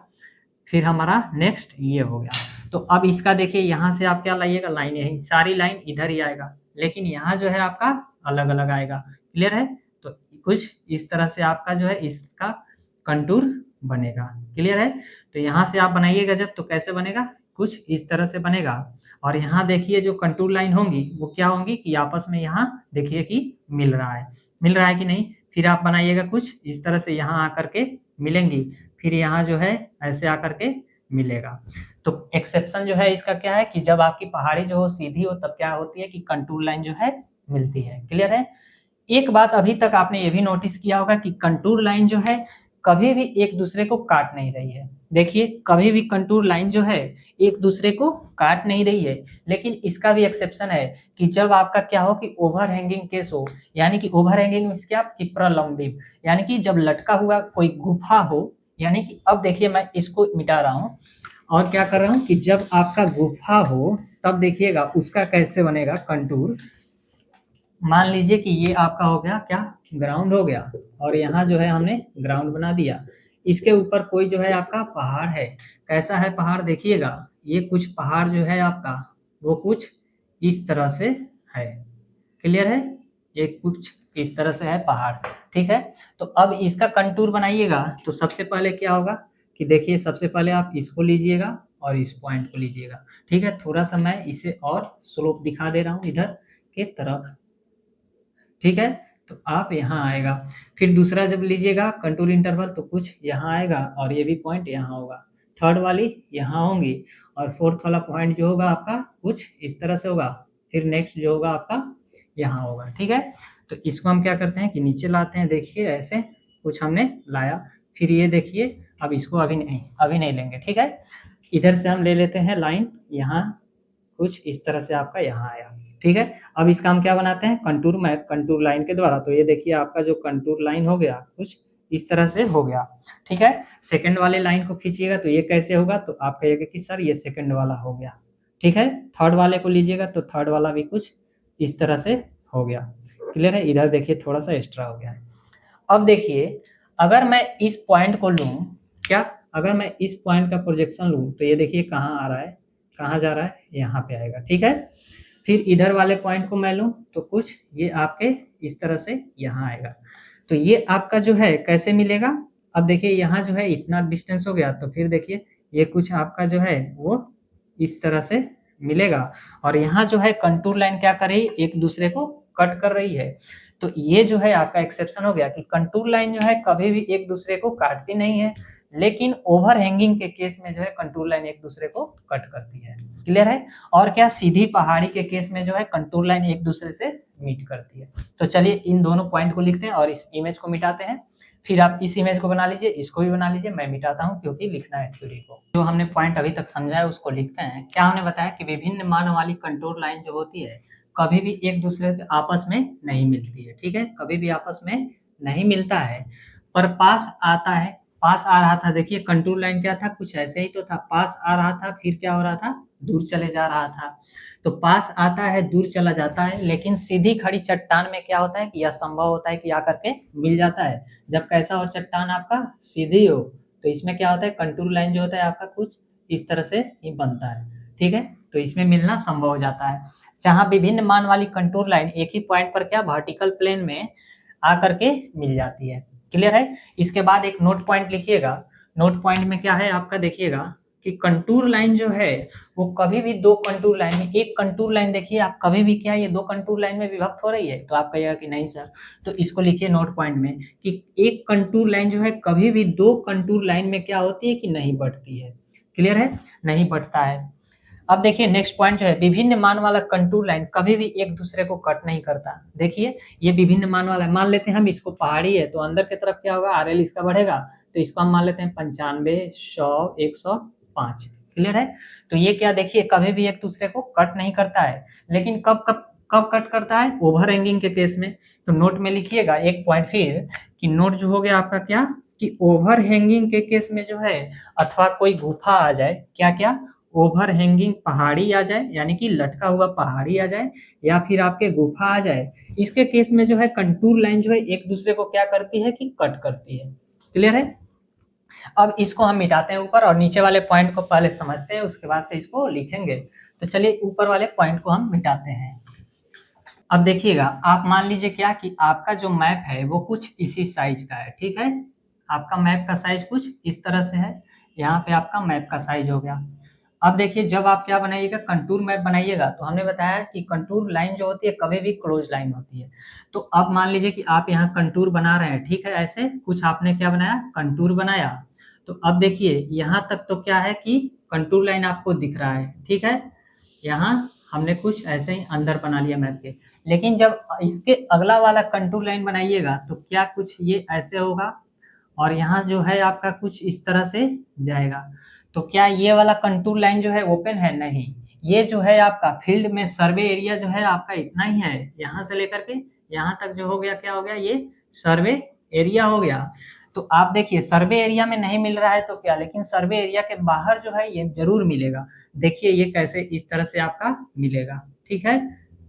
फिर हमारा नेक्स्ट ये हो गया। तो अब इसका देखिए यहाँ से आप क्या लाइएगा, लाइन यही सारी लाइन इधर ही आएगा, लेकिन यहाँ जो है आपका अलग अलग आएगा। क्लियर है? तो कुछ इस तरह से आपका जो है इसका कंटूर बनेगा। क्लियर है? तो यहाँ से आप बनाइएगा जब तो कैसे बनेगा, कुछ इस तरह से बनेगा। और यहाँ देखिए जो कंटूर लाइन होंगी वो क्या होंगी कि आपस में यहाँ देखिए कि मिल रहा है, मिल रहा है कि नहीं। फिर आप बनाइएगा कुछ इस तरह से, यहाँ आकर के मिलेंगी, फिर यहाँ जो है ऐसे आकर के मिलेगा। तो एक्सेप्शन जो है इसका क्या है कि जब आपकी पहाड़ी जो हो सीधी हो तब क्या होती है कि कंटूर लाइन जो है मिलती है। क्लियर है? एक बात अभी तक आपने ये भी नोटिस किया होगा कि कंटूर लाइन जो है कभी भी एक दूसरे को काट नहीं रही है। देखिए कभी भी कंटूर लाइन जो है एक दूसरे को काट नहीं रही है। लेकिन इसका भी एक्सेप्शन है कि जब आपका क्या हो कि ओवर हैंगिंग केस हो, यानी कि ओवर हैंगिंग मींस क्या कि प्रलंबित, यानी कि जब लटका हुआ कोई गुफा हो, यानी कि अब देखिए मैं इसको मिटा रहा हूँ और क्या कर रहा हूँ कि जब आपका गुफा हो तब देखिएगा उसका कैसे बनेगा कंटूर। मान लीजिए कि ये आपका हो गया क्या, ग्राउंड हो गया, और यहाँ जो है हमने ग्राउंड बना दिया। इसके ऊपर कोई जो है आपका पहाड़ है। कैसा है पहाड़ देखिएगा, ये कुछ पहाड़ जो है आपका वो कुछ इस तरह से है। क्लियर है? ये कुछ इस तरह से है पहाड़। ठीक है? तो अब इसका कंटूर बनाइएगा तो सबसे पहले क्या होगा कि देखिए सबसे पहले आप इसको लीजिएगा और इस पॉइंट को लीजिएगा। ठीक है? थोड़ा सा मैं इसे और स्लोप दिखा दे रहा हूँ इधर के तरफ। ठीक है? तो आप यहाँ आएगा, फिर दूसरा जब लीजिएगा कंटूर इंटरवल तो कुछ यहाँ आएगा और ये भी पॉइंट यहाँ होगा, थर्ड वाली यहाँ होंगी, और फोर्थ वाला पॉइंट जो होगा आपका कुछ इस तरह से होगा, फिर नेक्स्ट जो होगा आपका यहाँ होगा। ठीक है? तो इसको हम क्या करते हैं कि नीचे लाते हैं, देखिए ऐसे कुछ हमने लाया, फिर ये देखिए अब इसको अभी नहीं लेंगे। ठीक है? इधर से हम ले लेते हैं लाइन, यहाँ कुछ इस तरह से आपका यहाँ आया। ठीक है? अब इसका हम क्या बनाते हैं, कंटूर मैप कंटूर लाइन के द्वारा। तो ये देखिए आपका जो कंटूर लाइन हो गया कुछ इस तरह से हो गया। ठीक है? सेकंड वाले लाइन को खींचिएगा तो ये कैसे होगा, तो आप कहिएगा कि सर ये सेकंड वाला हो गया। ठीक है? थर्ड वाले को लीजिएगा तो थर्ड वाला भी कुछ इस तरह से हो गया। क्लियर है? इधर देखिए थोड़ा सा एक्स्ट्रा हो गया है। अब देखिए अगर मैं इस पॉइंट को लूं, क्या अगर मैं इस पॉइंट का प्रोजेक्शन लूं तो ये देखिए कहाँ आ रहा है, कहाँ जा रहा है, यहाँ पे आएगा। ठीक है? फिर इधर वाले पॉइंट को मैं लूं तो कुछ ये आपके इस तरह से यहाँ आएगा। तो ये आपका जो है कैसे मिलेगा, अब देखिए यहाँ जो है इतना डिस्टेंस हो गया, तो फिर देखिए ये कुछ आपका जो है वो इस तरह से मिलेगा, और यहाँ जो है कंटूर लाइन क्या कर रही है, एक दूसरे को कट कर रही है। तो ये जो है आपका एक्सेप्शन हो गया कि कंटूर लाइन जो है कभी भी एक दूसरे को काटती नहीं है, लेकिन ओवर हैंगिंग के केस में जो है कंटूर लाइन एक दूसरे को कट करती है। क्लियर है? और क्या सीधी पहाड़ी के केस में जो है कंटूर लाइन एक दूसरे से मीट करती है। तो चलिए इन दोनों पॉइंट को लिखते हैं और इस इमेज को मिटाते हैं। फिर आप इस इमेज को बना लीजिए, इसको भी बना लीजिए, मैं मिटाता हूँ क्योंकि लिखना है थ्योरी को। जो हमने पॉइंट अभी तक समझा है उसको लिखते हैं। क्या हमने बताया कि विभिन्न मान वाली कंटूर लाइन जो होती है कभी भी एक दूसरे के आपस में नहीं मिलती है। ठीक है? कभी भी आपस में नहीं मिलता है, पर पास आता है। पास आ रहा था, देखिए कंटूर लाइन क्या था, कुछ ऐसे ही तो था, पास आ रहा था, फिर क्या हो रहा था, दूर चले जा रहा था। तो पास आता है, दूर चला जाता है, लेकिन सीधी खड़ी चट्टान में क्या होता है कि यह संभव होता है कि आकर के मिल जाता है। जब कैसा हो चट्टान आपका, सीधी हो, तो इसमें क्या होता है, कंटूर लाइन जो होता है आपका कुछ इस तरह से ही बनता है। ठीक है? तो इसमें मिलना संभव हो जाता है। जहां विभिन्न मान वाली कंटूर लाइन एक ही पॉइंट पर क्या वर्टिकल प्लेन में आकर के मिल जाती है। क्लियर है? इसके बाद एक नोट पॉइंट लिखिएगा। नोट पॉइंट में क्या है आपका, देखिएगा कि कंटूर लाइन जो है वो कभी भी दो कंटूर लाइन में, एक कंटूर लाइन देखिए आप कभी भी क्या ये दो कंटूर लाइन में विभक्त हो रही है, तो आप कहिएगा कि नहीं सर। तो इसको लिखिए नोट पॉइंट में कि एक कंटूर लाइन जो है कभी भी दो कंटूर लाइन में क्या होती है कि नहीं बढ़ती है। क्लियर है? नहीं बढ़ता है। अब देखिए नेक्स्ट पॉइंट जो है, विभिन्न मान वाला कंटूर लाइन कभी भी एक दूसरे को कट नहीं करता। देखिए ये विभिन्न मान वाला है, मान लेते हैं हम इसको पहाड़ी है तो अंदर की तरफ क्या होगा, आरएल इसका बढ़ेगा, तो इसको हम मान लेते हैं 95, 100, 105। क्लियर है। तो ये क्या देखिए कभी भी एक दूसरे को कट नहीं करता है, लेकिन कब कब कब कट करता है, ओवर हैंगिंग के केस में। तो नोट में लिखिएगा एक पॉइंट फिर कि नोट जो हो गया आपका क्या कि ओवर हैंगिंग के केस में जो है, अथवा कोई गुफा आ जाए, क्या क्या, ओवर हैंगिंग पहाड़ी आ जाए यानी कि लटका हुआ पहाड़ी आ जाए, या फिर आपके गुफा आ जाए, इसके केस में जो है कंटूर लाइन जो है एक दूसरे को क्या करती है कि कट करती है। क्लियर है। अब इसको हम मिटाते हैं ऊपर, और नीचे वाले पॉइंट को पहले समझते हैं, उसके बाद से इसको लिखेंगे। तो चलिए ऊपर वाले पॉइंट को हम मिटाते हैं। अब देखिएगा, आप मान लीजिए क्या कि आपका जो मैप है वो कुछ इसी साइज का है, ठीक है। आपका मैप का साइज कुछ इस तरह से है, यहाँ पे आपका मैप का साइज हो गया। अब देखिए जब आप क्या बनाइएगा, कंटूर मैप बनाइएगा, तो हमने बताया कि कंटूर लाइन जो होती है कभी भी क्लोज लाइन होती है। तो अब मान लीजिए कि आप यहाँ कंटूर बना रहे हैं, ठीक है, ऐसे कुछ आपने क्या बनाया, कंटूर बनाया। तो अब देखिए यहाँ तक तो क्या है कि कंटूर लाइन आपको दिख रहा है, ठीक है। यहाँ हमने कुछ ऐसे ही अंदर बना लिया मैप के, लेकिन जब इसके अगला वाला कंटूर लाइन बनाइएगा तो क्या कुछ ये ऐसे होगा, और यहाँ जो है आपका कुछ इस तरह से जाएगा। तो क्या ये वाला कंटूर लाइन जो है ओपन है, नहीं। ये जो है आपका फील्ड में सर्वे एरिया जो है आपका इतना ही है, यहाँ से लेकर के यहाँ तक जो हो गया, क्या हो गया, ये सर्वे एरिया हो गया। तो आप देखिए सर्वे एरिया में नहीं मिल रहा है तो क्या, लेकिन सर्वे एरिया के बाहर जो है ये जरूर मिलेगा। देखिए ये कैसे, इस तरह से आपका मिलेगा, ठीक है।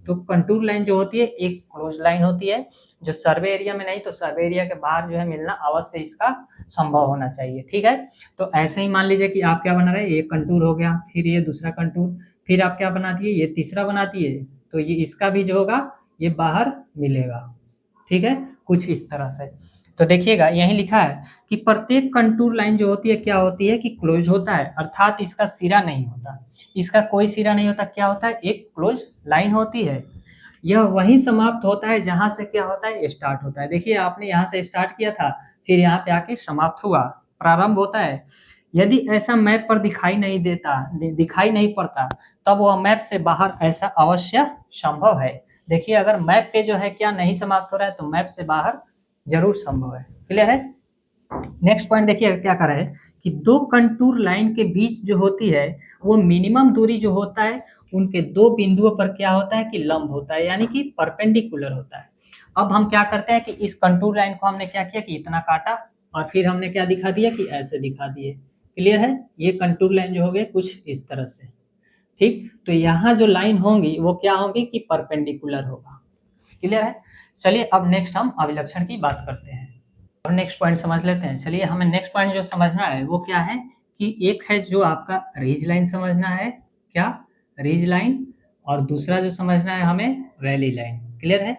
तो कंटूर लाइन जो होती है एक क्लोज लाइन होती है, जो सर्वे एरिया में नहीं तो सर्वे एरिया के बाहर जो है मिलना अवश्य इसका संभव होना चाहिए, ठीक है। तो ऐसे ही मान लीजिए कि आप क्या बना रहे हैं, ये कंटूर हो गया, फिर ये दूसरा कंटूर, फिर आप क्या बनाती है, ये तीसरा बनाती है, तो ये इसका भी जो होगा ये बाहर मिलेगा, ठीक है, कुछ इस तरह से। तो देखिएगा यही लिखा है कि प्रत्येक कंटूर लाइन जो होती है क्या होती है कि क्लोज होता है, अर्थात इसका सिरा नहीं होता, इसका कोई सिरा नहीं होता, क्या होता है, एक क्लोज लाइन होती है। यह वहीं समाप्त होता है जहां से क्या होता है, स्टार्ट होता है। देखिए आपने यहाँ से स्टार्ट किया था, फिर यहाँ पे आके समाप्त हुआ, प्रारंभ होता है। यदि ऐसा मैप पर दिखाई नहीं देता, दिखाई नहीं पड़ता, तब वह मैप से बाहर ऐसा अवश्य संभव है। देखिए अगर मैप पे जो है क्या नहीं समाप्त हो रहा है तो मैप से बाहर जरूर संभव है। क्लियर है। नेक्स्ट पॉइंट देखिए क्या कर रहा है कि दो कंटूर लाइन के बीच जो होती है वो मिनिमम दूरी जो होता है उनके दो बिंदुओं पर क्या होता है कि लंब होता है, यानी कि परपेंडिकुलर होता है। अब हम क्या करते हैं कि इस कंटूर लाइन को हमने क्या किया कि इतना काटा, और फिर हमने क्या दिखा दिया कि ऐसे दिखा दिए। क्लियर है। ये कंटूर लाइन जो हो गए कुछ इस तरह से, ठीक। तो यहाँ जो लाइन होंगी वो क्या होंगी कि परपेंडिकुलर होगा। क्लियर है। चलिए अब नेक्स्ट हम अभिलक्षण की बात करते हैं। अब नेक्स्ट पॉइंट समझ लेते हैं। चलिए हमें नेक्स्ट पॉइंट जो समझना है वो क्या है कि एक है जो आपका रिज लाइन समझना है, क्या, रिज लाइन, और दूसरा जो समझना है हमें वैली लाइन। क्लियर है।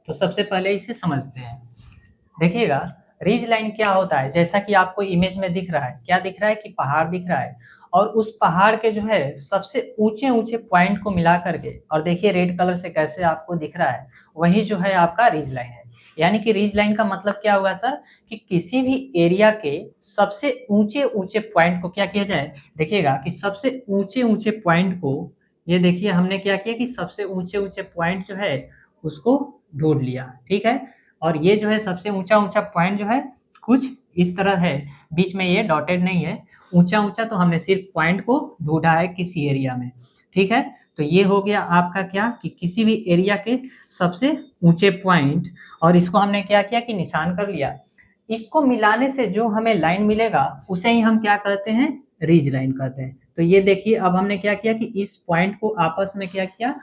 तो सबसे पहले इसे समझते हैं। देखिएगा रिज लाइन क्या होता है, जैसा कि आपको इमेज में दिख रहा है, क्या दिख रहा है कि पहाड़ दिख रहा है, और उस पहाड़ के जो है सबसे ऊंचे ऊंचे पॉइंट को मिला करके, और देखिए रेड कलर से कैसे आपको दिख रहा है, वही जो है आपका रिज लाइन है। यानी कि रिज लाइन का मतलब क्या हुआ सर कि किसी भी एरिया के सबसे ऊंचे ऊंचे पॉइंट को क्या किया जाए, देखिएगा कि सबसे ऊंचे ऊंचे पॉइंट को, ये देखिए हमने क्या किया कि सबसे ऊंचे ऊंचे पॉइंट जो है उसको ढूंढ लिया, ठीक है। और ये जो है सबसे ऊंचा ऊंचा पॉइंट जो है कुछ इस तरह है, बीच में ये डॉटेड नहीं है, ऊंचा ऊंचा तो हमने सिर्फ पॉइंट को ढूंढा है किसी एरिया में, ठीक है। तो ये हो गया आपका क्या कि किसी भी एरिया के सबसे ऊंचे पॉइंट, और इसको हमने क्या किया कि निशान कर लिया। इसको मिलाने से जो हमें लाइन मिलेगा उसे ही हम क्या कहते हैं, रिज लाइन कहते हैं। तो ये देखिए अब हमने क्या किया कि इस पॉइंट को आपस में क्या किया,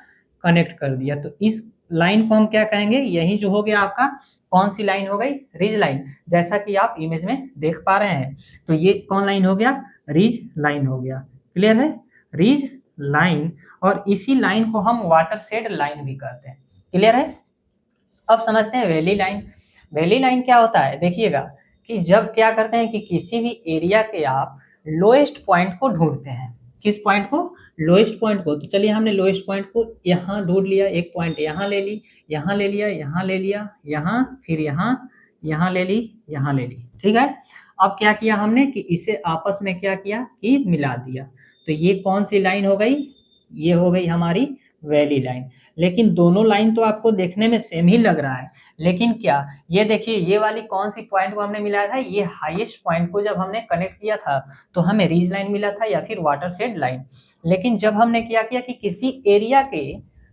कनेक्ट कर दिया। तो इस लाइन को हम क्या कहेंगे, यही जो हो गया आपका कौन सी लाइन हो गई, रिज लाइन, जैसा कि आप इमेज में देख पा रहे हैं। तो ये कौन लाइन हो गया, रिज लाइन हो गया। क्लियर है, रिज लाइन। और इसी लाइन को हम वाटर शेड लाइन भी कहते हैं। क्लियर है। अब समझते हैं वैली लाइन। वैली लाइन क्या होता है, देखिएगा कि जब क्या करते हैं कि किसी भी एरिया के आप लोएस्ट पॉइंट को ढूंढते हैं, किस पॉइंट को, लोएस्ट पॉइंट को। तो चलिए हमने लोएस्ट पॉइंट को यहाँ ढूंढ लिया, एक पॉइंट यहाँ ले ली, यहाँ ले लिया, यहाँ ले लिया, यहाँ, फिर यहाँ, यहाँ ले ली, यहाँ ले ली, ठीक है। अब क्या किया हमने कि इसे आपस में क्या किया कि मिला दिया। तो ये कौन सी लाइन हो गई, ये हो गई हमारी वैली लाइन। लेकिन दोनों लाइन तो आपको देखने में सेम ही लग रहा है, लेकिन क्या ये देखिए ये वाली कौन सी पॉइंट को हमने मिलाया था, ये हाईएस्ट पॉइंट को जब हमने कनेक्ट किया था तो हमें रिज लाइन मिला था या फिर वाटरशेड लाइन। लेकिन जब हमने क्या किया कि किसी एरिया के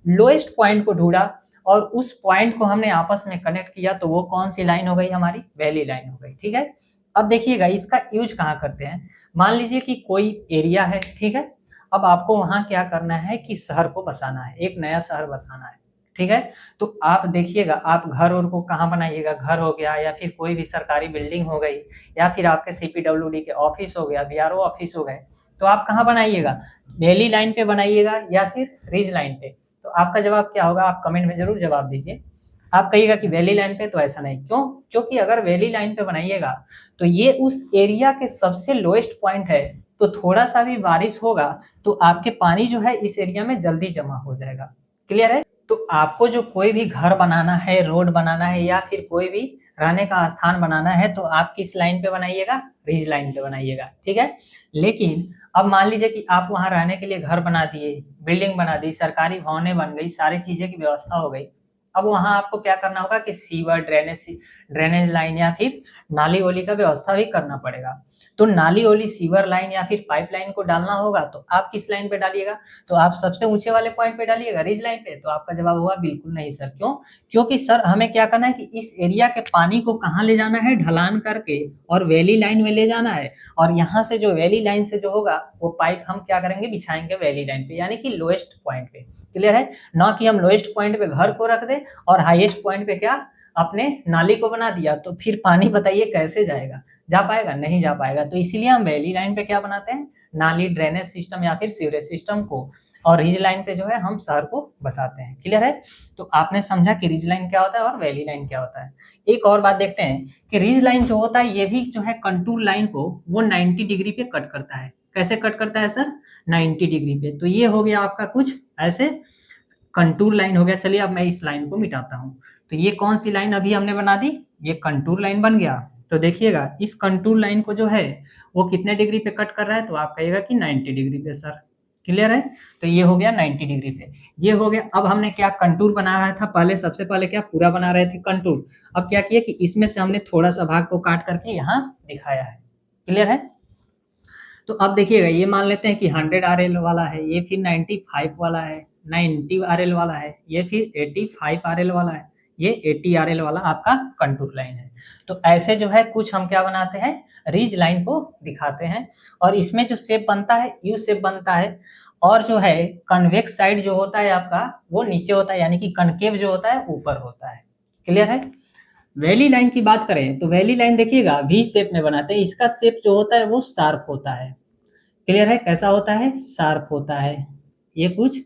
लोएस्ट पॉइंट को ढूंढा और उस पॉइंट को हमने आपस में कनेक्ट किया तो वो कौन सी लाइन हो गई, हमारी वैली लाइन हो गई। ठीक है, अब देखिएगा इसका यूज कहाँ करते हैं। मान लीजिए कि कोई एरिया है, ठीक है, अब आपको वहां क्या करना है कि शहर को बसाना है, एक नया शहर बसाना है। ठीक है, तो आप देखिएगा आप घर और को कहाँ बनाइएगा, घर हो गया या फिर कोई भी सरकारी बिल्डिंग हो गई या फिर आपके CPWD के ऑफिस हो गया, BRO ऑफिस हो गए, तो आप कहाँ बनाइएगा, वैली लाइन पे बनाइएगा या फिर रिज लाइन पे। तो आपका जवाब क्या होगा, आप कमेंट में जरूर जवाब दीजिए। आप कहिएगा कि वैली लाइन पे, तो ऐसा नहीं, क्यों, क्योंकि अगर वैली लाइन पे बनाइएगा तो ये उस एरिया के सबसे लोएस्ट पॉइंट है, तो थोड़ा सा भी बारिश होगा तो आपके पानी जो है इस एरिया में जल्दी जमा हो जाएगा। क्लियर है, तो आपको जो कोई भी घर बनाना है, रोड बनाना है या फिर कोई भी रहने का स्थान बनाना है तो आप किस लाइन पे बनाइएगा, रिज लाइन पे बनाइएगा। ठीक है, लेकिन अब मान लीजिए कि आप वहां रहने के लिए घर बना दिए, बिल्डिंग बना दी, सरकारी भवनें बन गई, सारी चीजें की व्यवस्था हो गई, अब वहां आपको क्या करना होगा कि सीवर, ड्रेनेज लाइन या फिर नाली ओली का व्यवस्था भी करना पड़ेगा। तो नाली ओली, सीवर लाइन या फिर पाइप लाइन को डालना होगा तो आप किस लाइन पे डालिएगा, तो आप सबसे ऊंचे वाले पॉइंट पे डालिएगा, रिज लाइन पे। तो आपका जवाब होगा बिल्कुल नहीं सर, क्यों, क्योंकि सर हमें क्या करना है कि इस एरिया के पानी को कहाँ ले जाना है, ढलान करके और वैली लाइन में ले जाना है। और यहाँ से जो वैली लाइन से जो होगा वो पाइप हम क्या करेंगे, बिछाएंगे वैली लाइन पे, यानी कि लोएस्ट पॉइंट पे। क्लियर है, ना कि हम लोएस्ट पॉइंट पे घर को रख दे और हाईएस्ट पॉइंट पे क्या अपने नाली को बना दिया, तो फिर पानी बताइए कैसे जाएगा, जा पाएगा, नहीं जा पाएगा। तो इसीलिए हम वैली लाइन पे क्या बनाते हैं, नाली, ड्रेनेज सिस्टम या फिर सीवरेज सिस्टम को, और रिज लाइन पे जो है हम शहर को बसाते हैं। क्लियर है, तो आपने समझा कि रिज लाइन क्या होता है और वैली लाइन क्या होता है। एक और बात देखते हैं कि रिज लाइन जो होता है ये भी जो है कंटूर लाइन को वो 90 डिग्री पे कट करता है। कैसे कट करता है सर, 90 डिग्री पे। तो ये हो गया आपका कुछ ऐसे कंटूर लाइन हो गया। चलिए अब मैं इस लाइन को मिटाता हूँ। तो ये कौन सी लाइन अभी हमने बना दी, ये कंटूर लाइन बन गया। तो देखिएगा इस कंटूर लाइन को जो है वो कितने डिग्री पे कट कर रहा है, तो आप कहिएगा कि 90 डिग्री पे सर। क्लियर है, तो ये हो गया 90 डिग्री पे, ये हो गया। अब हमने क्या कंटूर बना रहा था, पहले सबसे पहले क्या पूरा बना रहे थे कंटूर, अब क्या किया कि इसमें से हमने थोड़ा सा भाग को काट करके यहाँ दिखाया है। क्लियर है, तो अब देखिएगा ये मान लेते हैं कि 100 RL वाला है, ये फिर 95 वाला है, 90 RL वाला है, ये फिर 85 RL वाला है, ये 80 RL वाला आपका कंटूर लाइन है। तो ऐसे जो है कुछ हम क्या बनाते हैं, रिज लाइन को दिखाते हैं। और इसमें जो शेप बनता है यू शेप बनता है, और जो है कन्वेक्स साइड जो होता है आपका वो नीचे होता है, यानी कि कनकेव जो होता है ऊपर होता है। क्लियर है, वैली लाइन की बात करें तो वैली लाइन देखिएगा वी शेप में बनाते हैं, इसका शेप जो होता है वो शार्प होता है। क्लियर है, कैसा होता है, शार्प होता है। ये कुछ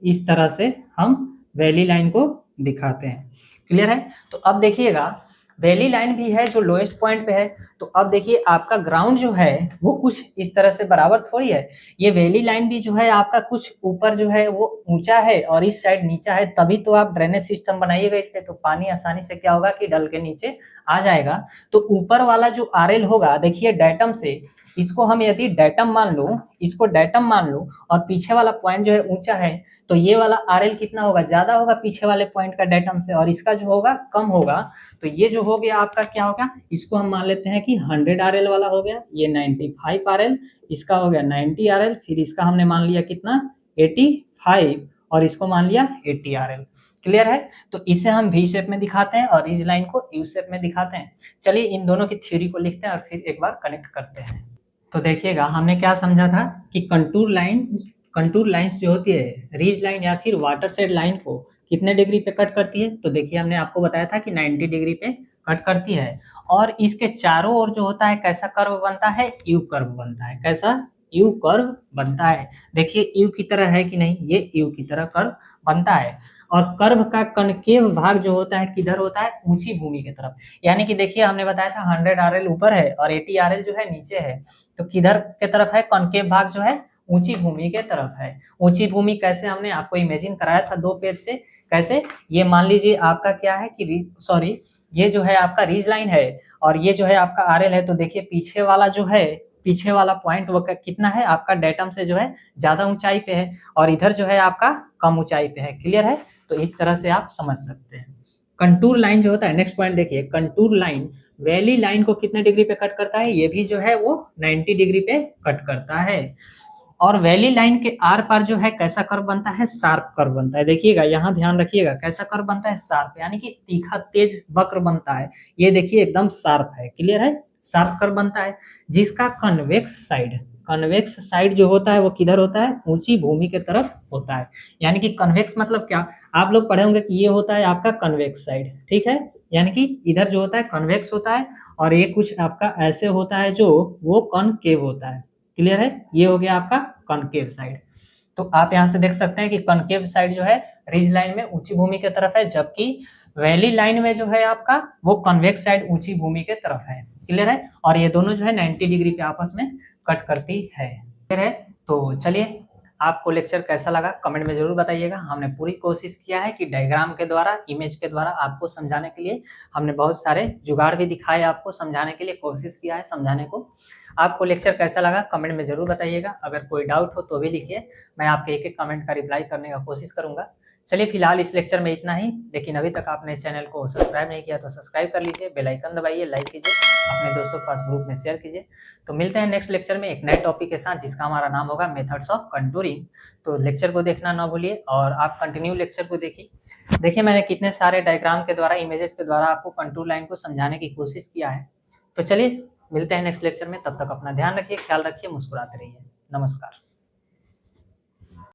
इस तरह से हम वैली लाइन को दिखाते हैं। क्लियर है, तो अब देखिएगा वैली लाइन भी है जो लोएस्ट पॉइंट पे है। तो अब देखिए आपका ग्राउंड जो है वो कुछ इस तरह से बराबर थोड़ी है, ये वैली लाइन भी जो है आपका कुछ ऊपर जो है वो ऊंचा है और इस साइड नीचा है, तभी तो आप ड्रेनेज सिस्टम बनाइएगा इस पे, तो पानी आसानी से क्या होगा कि डल के नीचे आ जाएगा। तो ऊपर वाला जो आरएल होगा, देखिए डेटम से इसको हम यदि डेटम मान लो, इसको डेटम मान लो, और पीछे वाला पॉइंट जो है ऊंचा है, तो ये वाला आरएल कितना होगा, ज्यादा होगा पीछे वाले पॉइंट का डेटम से, और इसका जो होगा कम होगा। तो ये जो हो गया आपका क्या होगा, इसको हम मान लेते हैं कि 100 RL वाला हो गया, ये 95 RL, इसका हो गया 90 RL, फिर इसका हमने मान लिया कितना 85, और इसको मान लिया 80 RL। क्लियर है, तो इसे हम वी शेप में दिखाते हैं और इस लाइन को यू शेप में दिखाते हैं। चलिए इन दोनों की थ्योरी को लिखते हैं और फिर एक बार कनेक्ट करते हैं। तो देखिएगा हमने क्या समझा था कि कंटूर लाइंस जो होती है रिज लाइन या फिर वाटरशेड लाइन को कितने डिग्री पे कट करती है, तो देखिए हमने आपको बताया था कि 90 डिग्री पे कट करती है। और इसके चारों ओर जो होता है कैसा कर्व बनता है, यू कर्व बनता है। कैसा, यू कर्व बनता है। देखिए यू की तरह है कि नहीं, ये यू की तरह कर्व बनता है। और कर्व का कनकेव भाग जो होता है किधर होता है, ऊंची भूमि की तरफ। यानी कि देखिए हमने बताया था 100 RL ऊपर है और 80 RL जो है नीचे है, तो किधर के तरफ है, कॉनकेव भाग जो है ऊंची भूमि के तरफ है। ऊंची भूमि कैसे, हमने आपको इमेजिन कराया था 2 पेज से। कैसे, ये मान लीजिए आपका क्या है कि सॉरी, ये जो है आपका रिज लाइन है और ये जो है आपका आरएल है। तो देखिए पीछे वाला जो है, पीछे वाला पॉइंट वो कितना है आपका डेटम से जो है ज़्यादा ऊंचाई पे है और इधर जो है आपका कम ऊंचाई पे है। क्लियर है? तो इस तरह से आप समझ सकते हैं। कंटूर लाइन जो होता है, नेक्स्ट पॉइंट देखिए, कंटूर लाइन वैली लाइन को कितने डिग्री पे कट करता है? ये भी जो है वो 90 डिग्री पे कट करता है। और वैली लाइन के आर पार जो है कैसा कर्व बनता है? शार्प कर्व बनता है। देखिएगा यहाँ ध्यान रखिएगा, कैसा कर्व बनता है? शार्प, यानी कि तीखा तेज वक्र बनता है। ये देखिए एकदम शार्प है। क्लियर है? शार्प कर्व बनता है जिसका कन्वेक्स साइड जो होता है वो किधर होता है? ऊंची भूमि के तरफ होता है। यानी कि कन्वेक्स मतलब क्या, आप लोग पढ़े होंगे कि ये होता है आपका कन्वेक्स साइड। ठीक है? यानी कि इधर जो होता है कन्वेक्स होता है और ये कुछ आपका ऐसे होता है जो वो कॉनकेव होता है। क्लियर है? ये हो गया आपका कॉनकेव साइड। तो आप यहां से देख सकते हैं कि कॉनकेव साइड जो है रिज लाइन में ऊंची भूमि के तरफ है, जबकि वैली लाइन में जो है आपका वो कॉन्वेक्स साइड ऊंची भूमि के तरफ है। क्लियर है? और ये दोनों जो है 90 डिग्री पे आपस में कट करती है। क्लियर है? तो चलिए, आपको लेक्चर कैसा लगा कमेंट में जरूर बताइएगा। हमने पूरी कोशिश किया है कि डायग्राम के द्वारा, इमेज के द्वारा आपको समझाने के लिए हमने बहुत सारे जुगाड़ भी दिखाए, आपको समझाने के लिए कोशिश किया है समझाने को। आपको लेक्चर कैसा लगा कमेंट में जरूर बताइएगा। अगर कोई डाउट हो तो भी लिखिए, मैं आपके एक एक कमेंट का रिप्लाई करने का कोशिश करूंगा। चलिए फिलहाल इस लेक्चर में इतना ही, लेकिन अभी तक आपने चैनल को सब्सक्राइब नहीं किया तो सब्सक्राइब कर लीजिए, बेल आइकन दबाइए, लाइक कीजिए, अपने दोस्तों के पास ग्रुप में शेयर कीजिए। तो मिलते हैं नेक्स्ट लेक्चर में एक नए टॉपिक के साथ जिसका हमारा नाम होगा मेथड्स ऑफ कंटूरिंग। तो लेक्चर को देखना ना भूलिए और आप कंटिन्यू लेक्चर को देखिए। देखिए मैंने कितने सारे डायग्राम के द्वारा, इमेजेस के द्वारा आपको कंटूर लाइन को समझाने की कोशिश किया है। तो चलिए मिलते हैं नेक्स्ट लेक्चर में, तब तक अपना ध्यान रखिए, ख्याल रखिए, मुस्कुराते रहिए। नमस्कार।